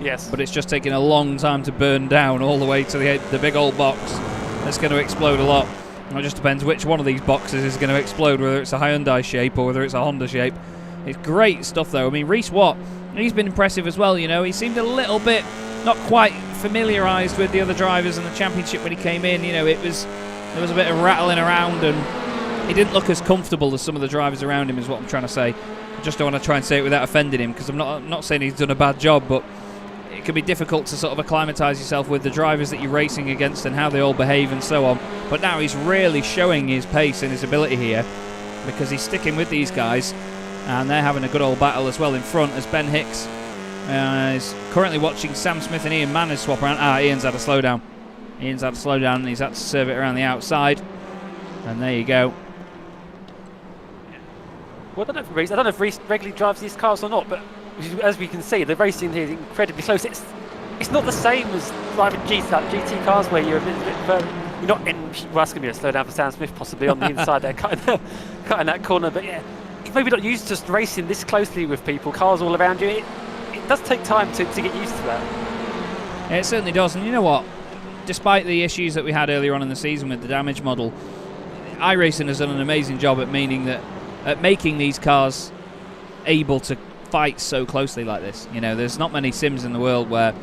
Yes. But it's just taking a long time to burn down all the way to the big old box. It's going to explode a lot. It just depends which one of these boxes is going to explode, whether it's a Hyundai shape or whether it's a Honda shape. It's great stuff, though. I mean, Reece Watt, he's been impressive as well, you know. He seemed a little bit not quite familiarised with the other drivers in the championship when he came in. You know, there was a bit of rattling around and he didn't look as comfortable as some of the drivers around him, is what I'm trying to say. I just don't want to try and say it without offending him, because I'm not saying he's done a bad job, but it can be difficult to sort of acclimatise yourself with the drivers that you're racing against and how they all behave and so on. But now he's really showing his pace and his ability here, because he's sticking with these guys and they're having a good old battle as well in front, as Ben Hicks is currently watching Sam Smith and Ian Manners swap around. Ian's had a slowdown. Ian's had to slow down and he's had to serve it around the outside. And there you go. Well, I don't know if Reese regularly drives these cars or not, but as we can see, the racing here is incredibly close. It's not the same as driving GT cars where you're a bit further. You're not in. Well, that's going to be a slow down for Sam Smith possibly on the inside there, cutting that corner. But yeah, you're maybe not used to just racing this closely with people, cars all around you. It does take time to get used to that. Yeah, it certainly does. And you know what? Despite the issues that we had earlier on in the season with the damage model, iRacing has done an amazing job at making these cars able to fight so closely like this. You know, there's not many sims in the world where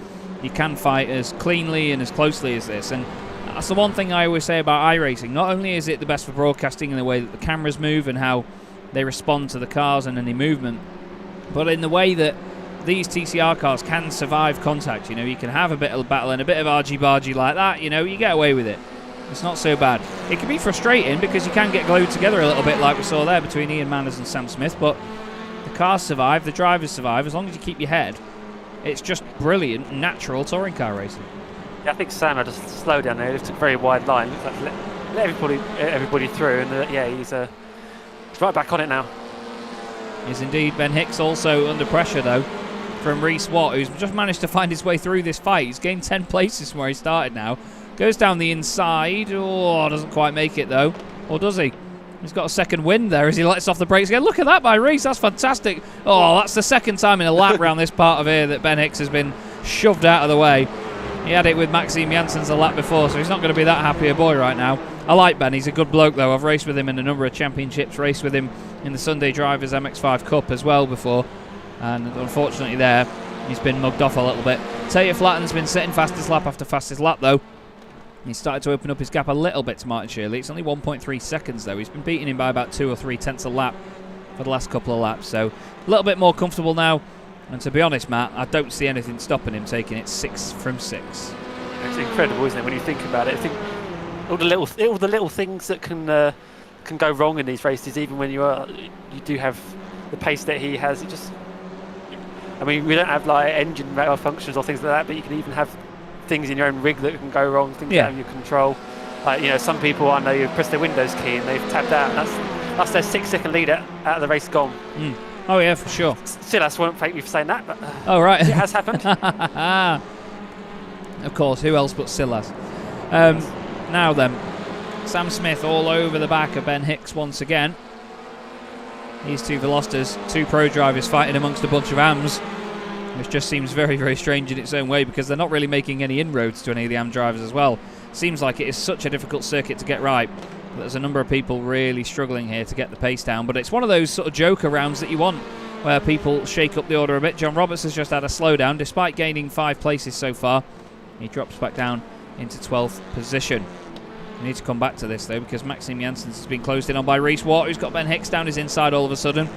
you can fight as cleanly and as closely as this, and that's the one thing I always say about iRacing. Not only is it the best for broadcasting in the way that the cameras move and how they respond to the cars and any movement, but in the way that these TCR cars can survive contact. You know, you can have a bit of battle and a bit of argy-bargy like that, you know, you get away with it. It's not so bad. It can be frustrating because you can get glued together a little bit like we saw there between Ian Manners and Sam Smith, but the cars survive, the drivers survive, as long as you keep your head. It's just brilliant, natural touring car racing. Yeah, I think Sam had a slow down there. He took a very wide line. Looks like let everybody through, and yeah, he's right back on it now. Is indeed. Ben Hicks also under pressure though from Reese Watt, who's just managed to find his way through this fight. He's gained 10 places from where he started now. Goes down the inside. Oh, doesn't quite make it though. Or does he? He's got a second win there as he lets off the brakes again. Look at that by Reese. That's fantastic. Oh, that's the second time in a lap round this part of here that Ben Hicks has been shoved out of the way. He had it with Maxime Janssens a lap before, so he's not going to be that happy a boy right now. I like Ben. He's a good bloke, though. I've raced with him in a number of championships, raced with him in the Sunday Drivers MX5 Cup as well before. And unfortunately there, he's been mugged off a little bit. Taylor Flatten's been setting fastest lap after fastest lap, though. He started to open up his gap a little bit to Martin Shirley. It's only 1.3 seconds, though. He's been beating him by about 2 or 3 tenths a lap for the last couple of laps. So a little bit more comfortable now. And to be honest, Matt, I don't see anything stopping him taking it 6 from 6. It's incredible, isn't it, when you think about it? I think all the little things that can go wrong in these races, even when you do have the pace that he has. I mean, we don't have like engine malfunctions or things like that, but you can even have things in your own rig that can go wrong, things out of your control. Like, you know, some people, I know, you press their Windows key and they've tapped out, and that's their 6-second lead out of the race gone. Oh yeah, for sure. Silas won't thank me for saying that, but oh right, it has happened. Of course, who else but Silas? Now then, Sam Smith all over the back of Ben Hicks once again. These two Velosters, 2 pro drivers fighting amongst a bunch of AMs, which just seems very, very strange in its own way because they're not really making any inroads to any of the AM drivers as well. Seems like it is such a difficult circuit to get right. There's a number of people really struggling here to get the pace down, but it's one of those sort of joker rounds that you want where people shake up the order a bit. John Roberts has just had a slowdown despite gaining 5 places so far. He drops back down into 12th position. We need to come back to this though because Maxime Janssens has been closed in on by Reese Watt, who's got Ben Hicks down his inside all of a sudden.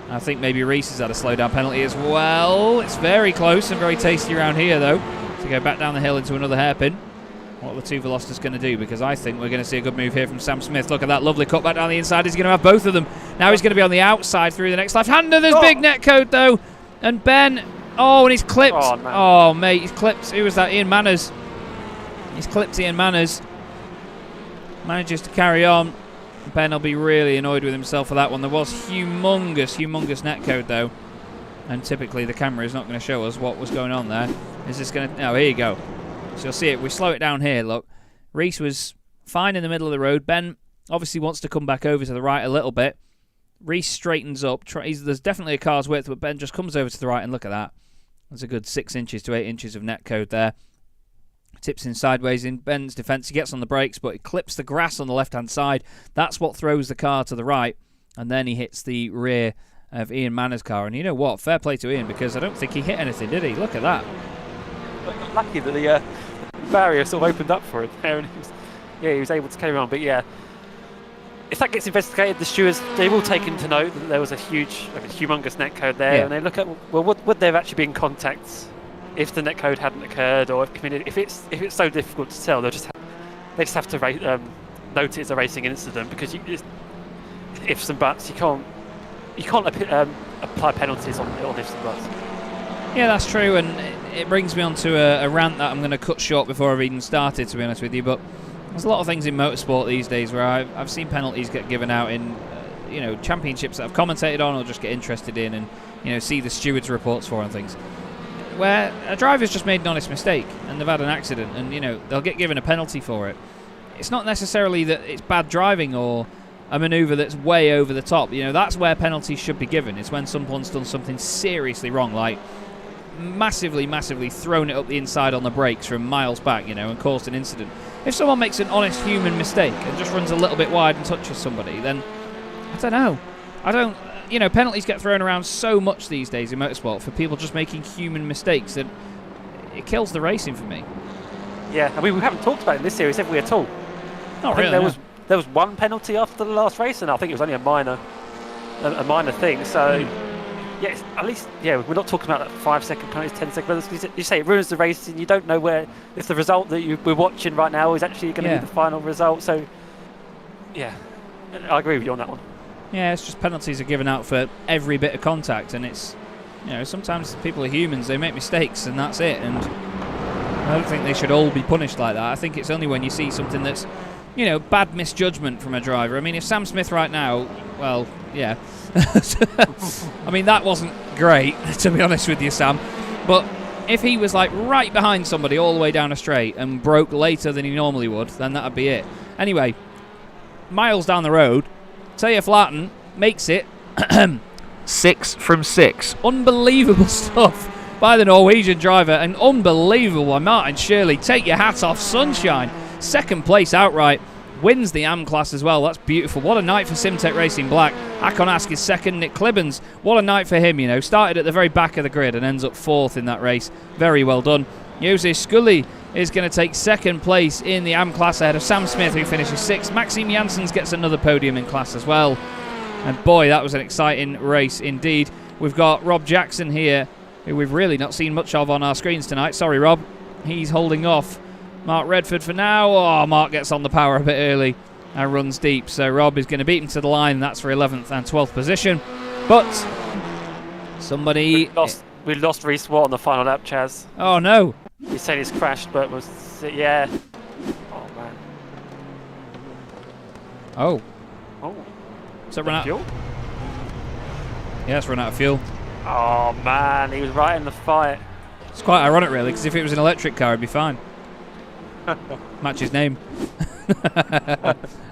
I think maybe Reese has had a slowdown penalty as well. It's very close and very tasty around here though to go back down the hill into another hairpin. What are the 2 Velosters going to do? Because I think we're going to see a good move here from Sam Smith. Look at that lovely cut back down the inside. He's going to have both of them. Now he's going to be on the outside through the next left-hander. There's big netcode though. And Ben, and he's clipped. Oh, mate, he's clipped. Who was that? Ian Manners. He's clipped Ian Manners. Manages to carry on. Ben will be really annoyed with himself for that one. There was humongous netcode though. And typically the camera is not going to show us what was going on there. Is this going to... Oh, here you go. So you'll see it. We slow it down here, look. Reese was fine in the middle of the road. Ben obviously wants to come back over to the right a little bit. Reese straightens up. There's definitely a car's width, but Ben just comes over to the right, and look at that. There's a good 6 inches to 8 inches of netcode there. Tips in sideways in Ben's defence. He gets on the brakes, but he clips the grass on the left-hand side. That's what throws the car to the right, and then he hits the rear of Ian Manners' car. And you know what? Fair play to Ian, because I don't think he hit anything, did he? Look at that. Lucky that the barrier sort of opened up for him there, and he was able to carry on. But yeah, if that gets investigated, the stewards, they will take into note that there was a humongous netcode there, and they look at, well, would there have actually been contacts if the netcode hadn't occurred, or if it's so difficult to tell, they just have to note it as a racing incident, because ifs and buts, you can't apply penalties on ifs and buts. Yeah, that's true, and it brings me on to a rant that I'm going to cut short before I've even started, to be honest with you. But there's a lot of things in motorsport these days where I've seen penalties get given out in championships that I've commentated on or just get interested in and see the stewards' reports for and things, where a driver's just made an honest mistake and they've had an accident and they'll get given a penalty for it. It's not necessarily that it's bad driving or a manoeuvre that's way over the top. That's where penalties should be given. It's when someone's done something seriously wrong, like massively thrown it up the inside on the brakes from miles back, and caused an incident. If someone makes an honest human mistake and just runs a little bit wide and touches somebody, then I don't know. Penalties get thrown around so much these days in motorsport for people just making human mistakes that it kills the racing for me. Yeah, I mean, we haven't talked about it in this series, have we, at all? Not really. There was one penalty after the last race, and I think it was only a minor thing. So, yes, at least, we're not talking about that 5-second penalties, 10-second penalties. You say it ruins the race, and you don't know if the result that we're watching right now is actually going to be the final result. So, yeah, I agree with you on that one. Yeah, it's just penalties are given out for every bit of contact, and it's, sometimes people are humans, they make mistakes, and that's it. And I don't think they should all be punished like that. I think it's only when you see something that's, bad misjudgment from a driver. I mean, if Sam Smith right now, well, yeah. I mean, that wasn't great, to be honest with you, Sam. But if he was, right behind somebody all the way down a straight and broke later than he normally would, then that'd be it. Anyway, miles down the road, Taya Flatten makes it 6 from 6. Unbelievable stuff by the Norwegian driver, and unbelievable by Martin Shirley. Take your hat off, sunshine. Second place outright, wins the AM class as well. That's beautiful. What a night for Simtech Racing Black. Hakon Ask is second. Nick Clibbens, what a night for him. Started at the very back of the grid and ends up 4th in that race. Very well done. Jose Scully is going to take second place in the AM class ahead of Sam Smith, who finishes 6th. Maxime Janssens gets another podium in class as well. And boy, that was an exciting race indeed. We've got Rob Jackson here, who we've really not seen much of on our screens tonight. Sorry, Rob. He's holding off Mark Redford for now. Oh, Mark gets on the power a bit early and runs deep. So Rob is going to beat him to the line. That's for 11th and 12th position. But somebody... We lost Reece Watt on the final lap, Chaz. Oh, no. He's saying he's crashed, but yeah. Oh, man. Oh. Oh. Is it run out? Fuel? Yeah, it's run out of fuel. Oh, man. He was right in the fight. It's quite ironic, really, because if it was an electric car, it'd be fine. Match his name.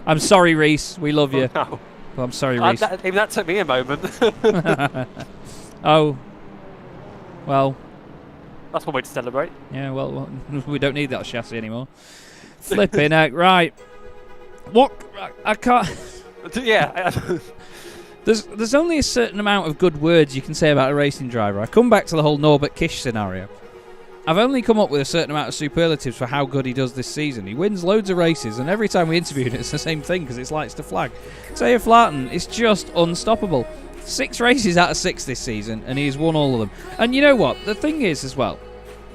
I'm sorry, Reece. We love you. Oh, no. Well, I'm sorry, Reece. Even that took me a moment. Oh. Well. That's one way to celebrate. Yeah, well, we don't need that chassis anymore. Flipping out. Right. What? I can't... Yeah. There's only a certain amount of good words you can say about a racing driver. I come back to the whole Norbert Kish scenario. I've only come up with a certain amount of superlatives for how good he does this season. He wins loads of races, and every time we interview him, it's the same thing because it's lights to flag. Taya Flatten is just unstoppable. 6 races out of 6 this season, and he's won all of them. And you know what? The thing is as well,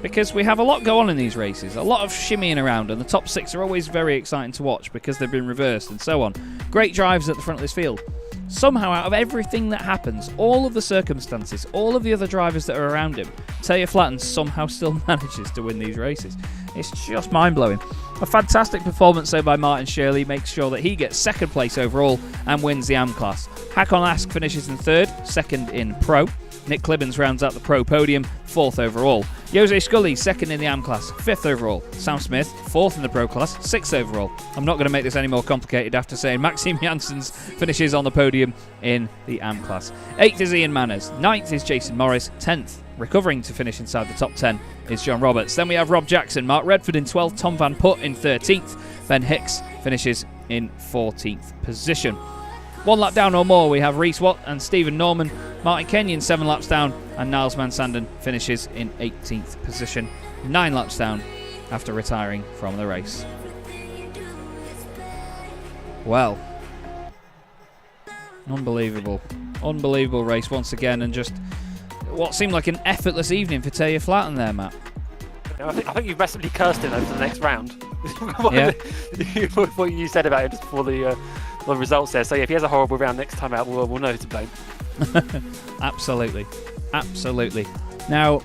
because we have a lot go on in these races, a lot of shimmying around, and the top 6 are always very exciting to watch because they've been reversed and so on. Great drives at the front of this field. Somehow, out of everything that happens, all of the circumstances, all of the other drivers that are around him, Taya Flatten somehow still manages to win these races. It's just mind-blowing. A fantastic performance, though, by Martin Shirley. Makes sure that he gets second place overall and wins the AM class. Hakon Ask finishes in 3rd, 2nd in Pro. Nick Clibbens rounds out the Pro podium, 4th overall. Jose Scully, 2nd in the AM class, 5th overall. Sam Smith, 4th in the Pro class, 6th overall. I'm not going to make this any more complicated after saying Maxime Janssens finishes on the podium in the AM class. 8th is Ian Manners, 9th is Jason Morris, 10th, recovering to finish inside the top 10, is John Roberts. Then we have Rob Jackson, Mark Redford in 12th, Tom Van Putt in 13th, Ben Hicks finishes in 14th position. 1 lap down or more, we have Reece Watt and Stephen Norman. Martin Kenyon 7 laps down, and Niles Van Sanden finishes in 18th position, 9 laps down after retiring from the race. Well, unbelievable race once again, and just what seemed like an effortless evening for Taya Flatten there, Matt. I think you've massively cursed him over the next round. Yeah. What you said about it just before the results there. So yeah, if he has a horrible round next time out, we'll know who to blame. Absolutely. Now,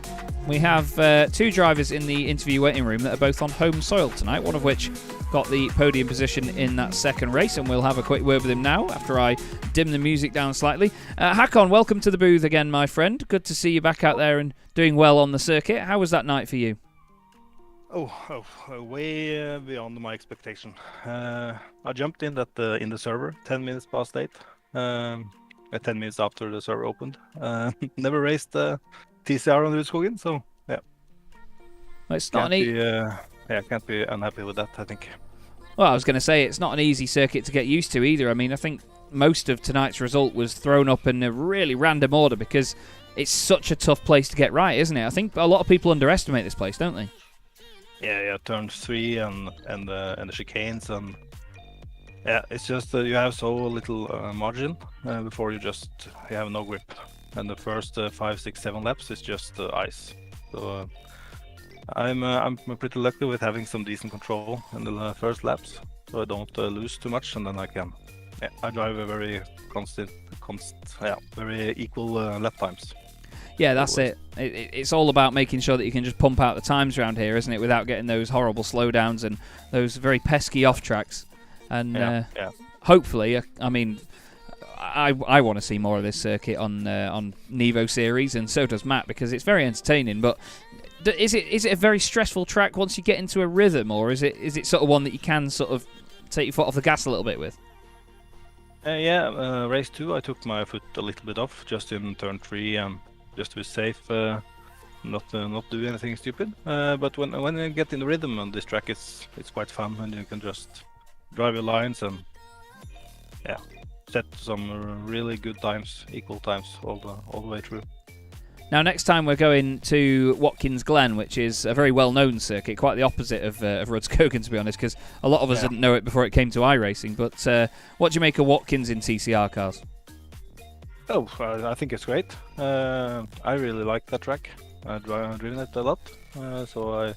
We have two drivers in the interview waiting room that are both on home soil tonight, one of which got the podium position in that second race, and we'll have a quick word with him now after I dim the music down slightly. Hakon, welcome to the booth again, my friend. Good to see you back out there and doing well on the circuit. How was that night for you? Way beyond my expectation. I jumped in the server 10 minutes past 8, 10 minutes after the server opened. Never raced TCR on Rudskogen, so yeah. Well, it's not can't be unhappy with that, I think. Well, I was going to say, it's not an easy circuit to get used to either. I mean, I think most of tonight's result was thrown up in a really random order because it's such a tough place to get right, isn't it? I think a lot of people underestimate this place, don't they? Yeah, turn 3 and the chicanes, and yeah, it's just you have so little margin before you have no grip, and the first 5, 6, 7 laps is just ice. So I'm pretty lucky with having some decent control in the first laps, so I don't lose too much, and then I drive a very very equal lap times. Yeah, that's it. It's all about making sure that you can just pump out the times around here, isn't it, without getting those horrible slowdowns and those very pesky off tracks. And hopefully, I mean, I want to see more of this circuit on NEVO Series, and so does Matt, because it's very entertaining. But is it a very stressful track once you get into a rhythm, or is it sort of one that you can sort of take your foot off the gas a little bit with? Race 2, I took my foot a little bit off just in turn 3, just to be safe, not do anything stupid. But when you get in the rhythm on this track, it's quite fun, and you can just drive your lines and set some really good times, equal times all the way through. Now, next time we're going to Watkins Glen, which is a very well-known circuit, quite the opposite of Rudskogen, to be honest, because a lot of us didn't know it before it came to iRacing. But what do you make of Watkins in TCR cars? I think it's great. I really like that track. I've driven it a lot, so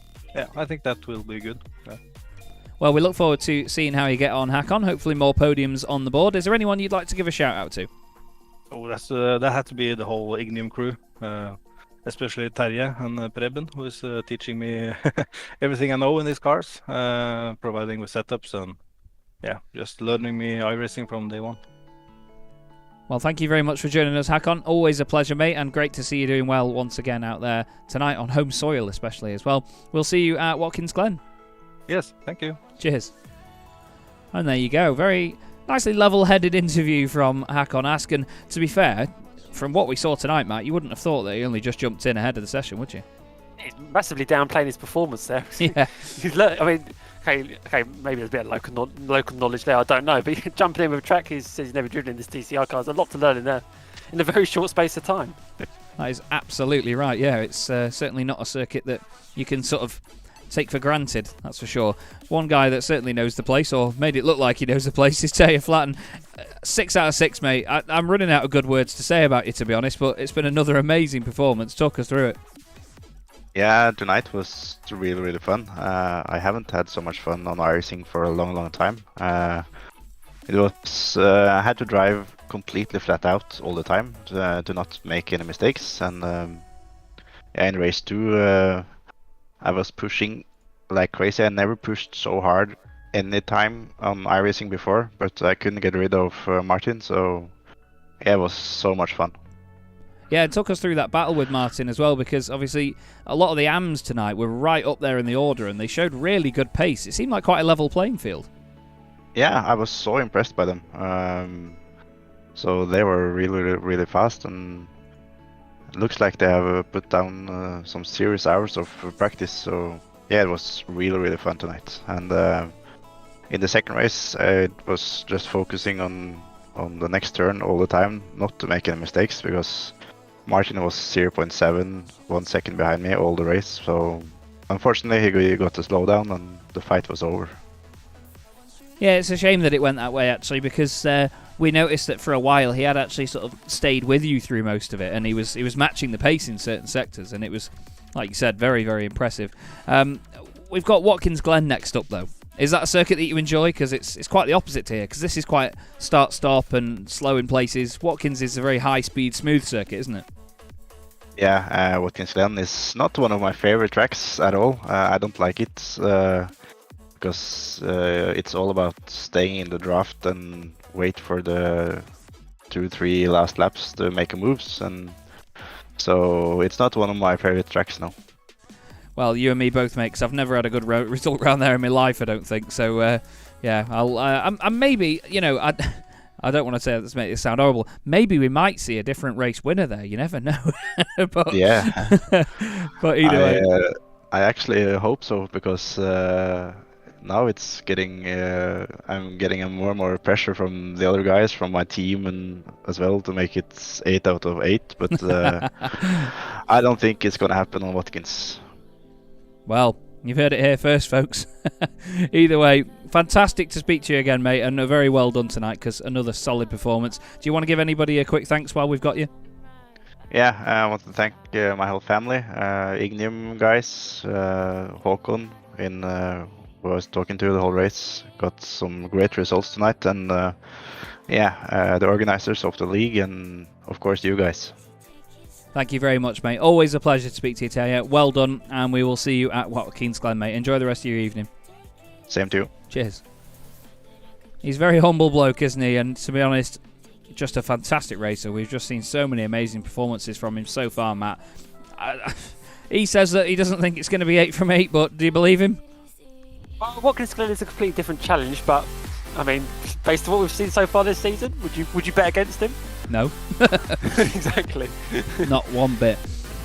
I think that will be good. Yeah. Well, we look forward to seeing how you get on, Hakon. Hopefully more podiums on the board. Is there anyone you'd like to give a shout out to? That had to be the whole Ignium crew, especially Terje and Preben, who is teaching me everything I know in these cars, providing with setups and just learning me iRacing from day one. Well, thank you very much for joining us, Hakon. Always a pleasure, mate, and great to see you doing well once again out there tonight on home soil, especially as well. We'll see you at Watkins Glen. Yes, thank you. Cheers. And there you go. Very nicely level-headed interview from Hakon Ask. And to be fair, from what we saw tonight, Matt, you wouldn't have thought that he only just jumped in ahead of the session, would you? He's massively downplaying his performance there. Yeah. I mean, okay, maybe there's a bit of local knowledge there, I don't know. But jumping in with a track, he says he's never driven in this TCR car. There's a lot to learn in there in a very short space of time. That is absolutely right, yeah. It's certainly not a circuit that you can sort of take for granted, that's for sure. One guy that certainly knows the place, or made it look like he knows the place, is Terje Flatten. 6 out of 6, mate. I'm running out of good words to say about you, to be honest, but it's been another amazing performance. Talk us through it. Yeah, tonight was really, really fun. I haven't had so much fun on iRacing for a long, long time. It was I had to drive completely flat out all the time to not make any mistakes. And in race 2, I was pushing like crazy. I never pushed so hard any time on iRacing before, but I couldn't get rid of Martin. So yeah, it was so much fun. Yeah, it took us through that battle with Martin as well, because obviously a lot of the AMs tonight were right up there in the order, and they showed really good pace. It seemed like quite a level playing field. Yeah, I was so impressed by them. So they were really, really fast, and it looks like they have put down some serious hours of practice. So yeah, it was really, really fun tonight. And in the second race, it was just focusing on the next turn all the time, not to make any mistakes, because Martin was 0.7, 1 second behind me all the race. So unfortunately, he got a slowdown, and the fight was over. Yeah, it's a shame that it went that way, actually, because we noticed that for a while he had actually sort of stayed with you through most of it, and he was matching the pace in certain sectors, and it was, like you said, very, very impressive. We've got Watkins Glen next up, though. Is that a circuit that you enjoy? Because it's quite the opposite to here, because this is quite start-stop and slow in places. Watkins is a very high-speed, smooth circuit, isn't it? Yeah, Watkins Glen is not one of my favorite tracks at all. I don't like it because it's all about staying in the draft and wait for the 2-3 last laps to make moves, and so it's not one of my favorite tracks now. Well, you and me both, mate, because I've never had a good result round there in my life, I don't think. So, yeah, I'm maybe, you know, I don't want to say this, make this sound horrible. Maybe we might see a different race winner there. You never know. But, Yeah. But either way. I actually hope so, because now it's getting, I'm getting a more and more pressure from the other guys, from my team, and as well to make it 8 out of 8. But I don't think it's going to happen on Watkins. Well, you've heard it here first, folks. Either way, fantastic to speak to you again, mate, and very well done tonight, because another solid performance. Do you want to give anybody a quick thanks while we've got you? Yeah, I want to thank my whole family, Ignium guys, Håkon, who I was talking to the whole race. Got some great results tonight, and the organizers of the league, and of course you guys. Thank you very much, mate. Always a pleasure to speak to you, Taya. Well done, and we will see you at Watkins Glen, mate. Enjoy the rest of your evening. Same to you. Cheers. He's a very humble bloke, isn't he? And to be honest, just a fantastic racer. We've just seen so many amazing performances from him so far, Matt. He says that he doesn't think it's going to be 8 from 8, but do you believe him? Well, Watkins Glen is a completely different challenge, but I mean, based on what we've seen so far this season, would you bet against him? No. Exactly. Not one bit.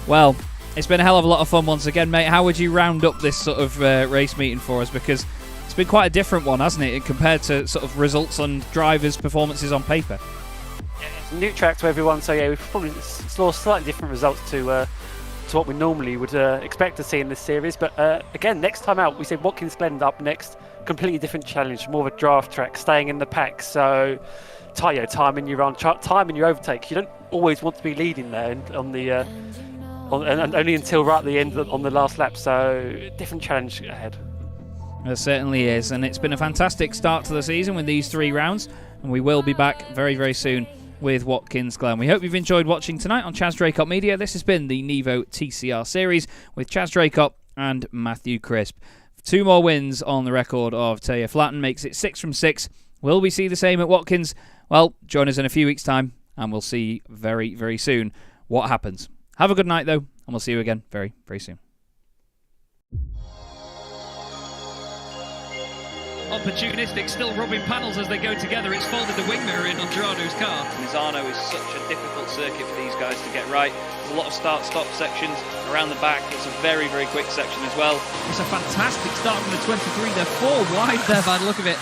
Well, it's been a hell of a lot of fun once again, mate. How would you round up this sort of race meeting for us? Because it's been quite a different one, hasn't it, compared to sort of results on drivers' performances on paper? Yeah, it's a new track to everyone, so yeah, we've probably saw slightly different results to what we normally would expect to see in this series. But again, next time out, we said Watkins Glen up next. Completely different challenge, more of a draft track, staying in the pack. So, time in your run, time in your overtake. You don't always want to be leading there and only until right at the end on the last lap. So, different challenge ahead. There certainly is, and it's been a fantastic start to the season with these 3 rounds, and we will be back very, very soon with Watkins Glen. We hope you've enjoyed watching tonight on Chaz Draycott Media. This has been the NEVO TCR Series with Chaz Draycott and Matthew Crisp. 2 more wins on the record of Taya Flatten makes it 6 from 6. Will we see the same at Watkins? Well, join us in a few weeks' time, and we'll see very, very soon what happens. Have a good night, though, and we'll see you again very, very soon. Opportunistic, still rubbing panels as they go together. It's folded the wing mirror in on Gerardo's car. Misano is such a difficult circuit for these guys to get right. There's a lot of start-stop sections around the back. It's a very, very quick section as well. It's a fantastic start from the 23. They're 4 wide there by the look of it.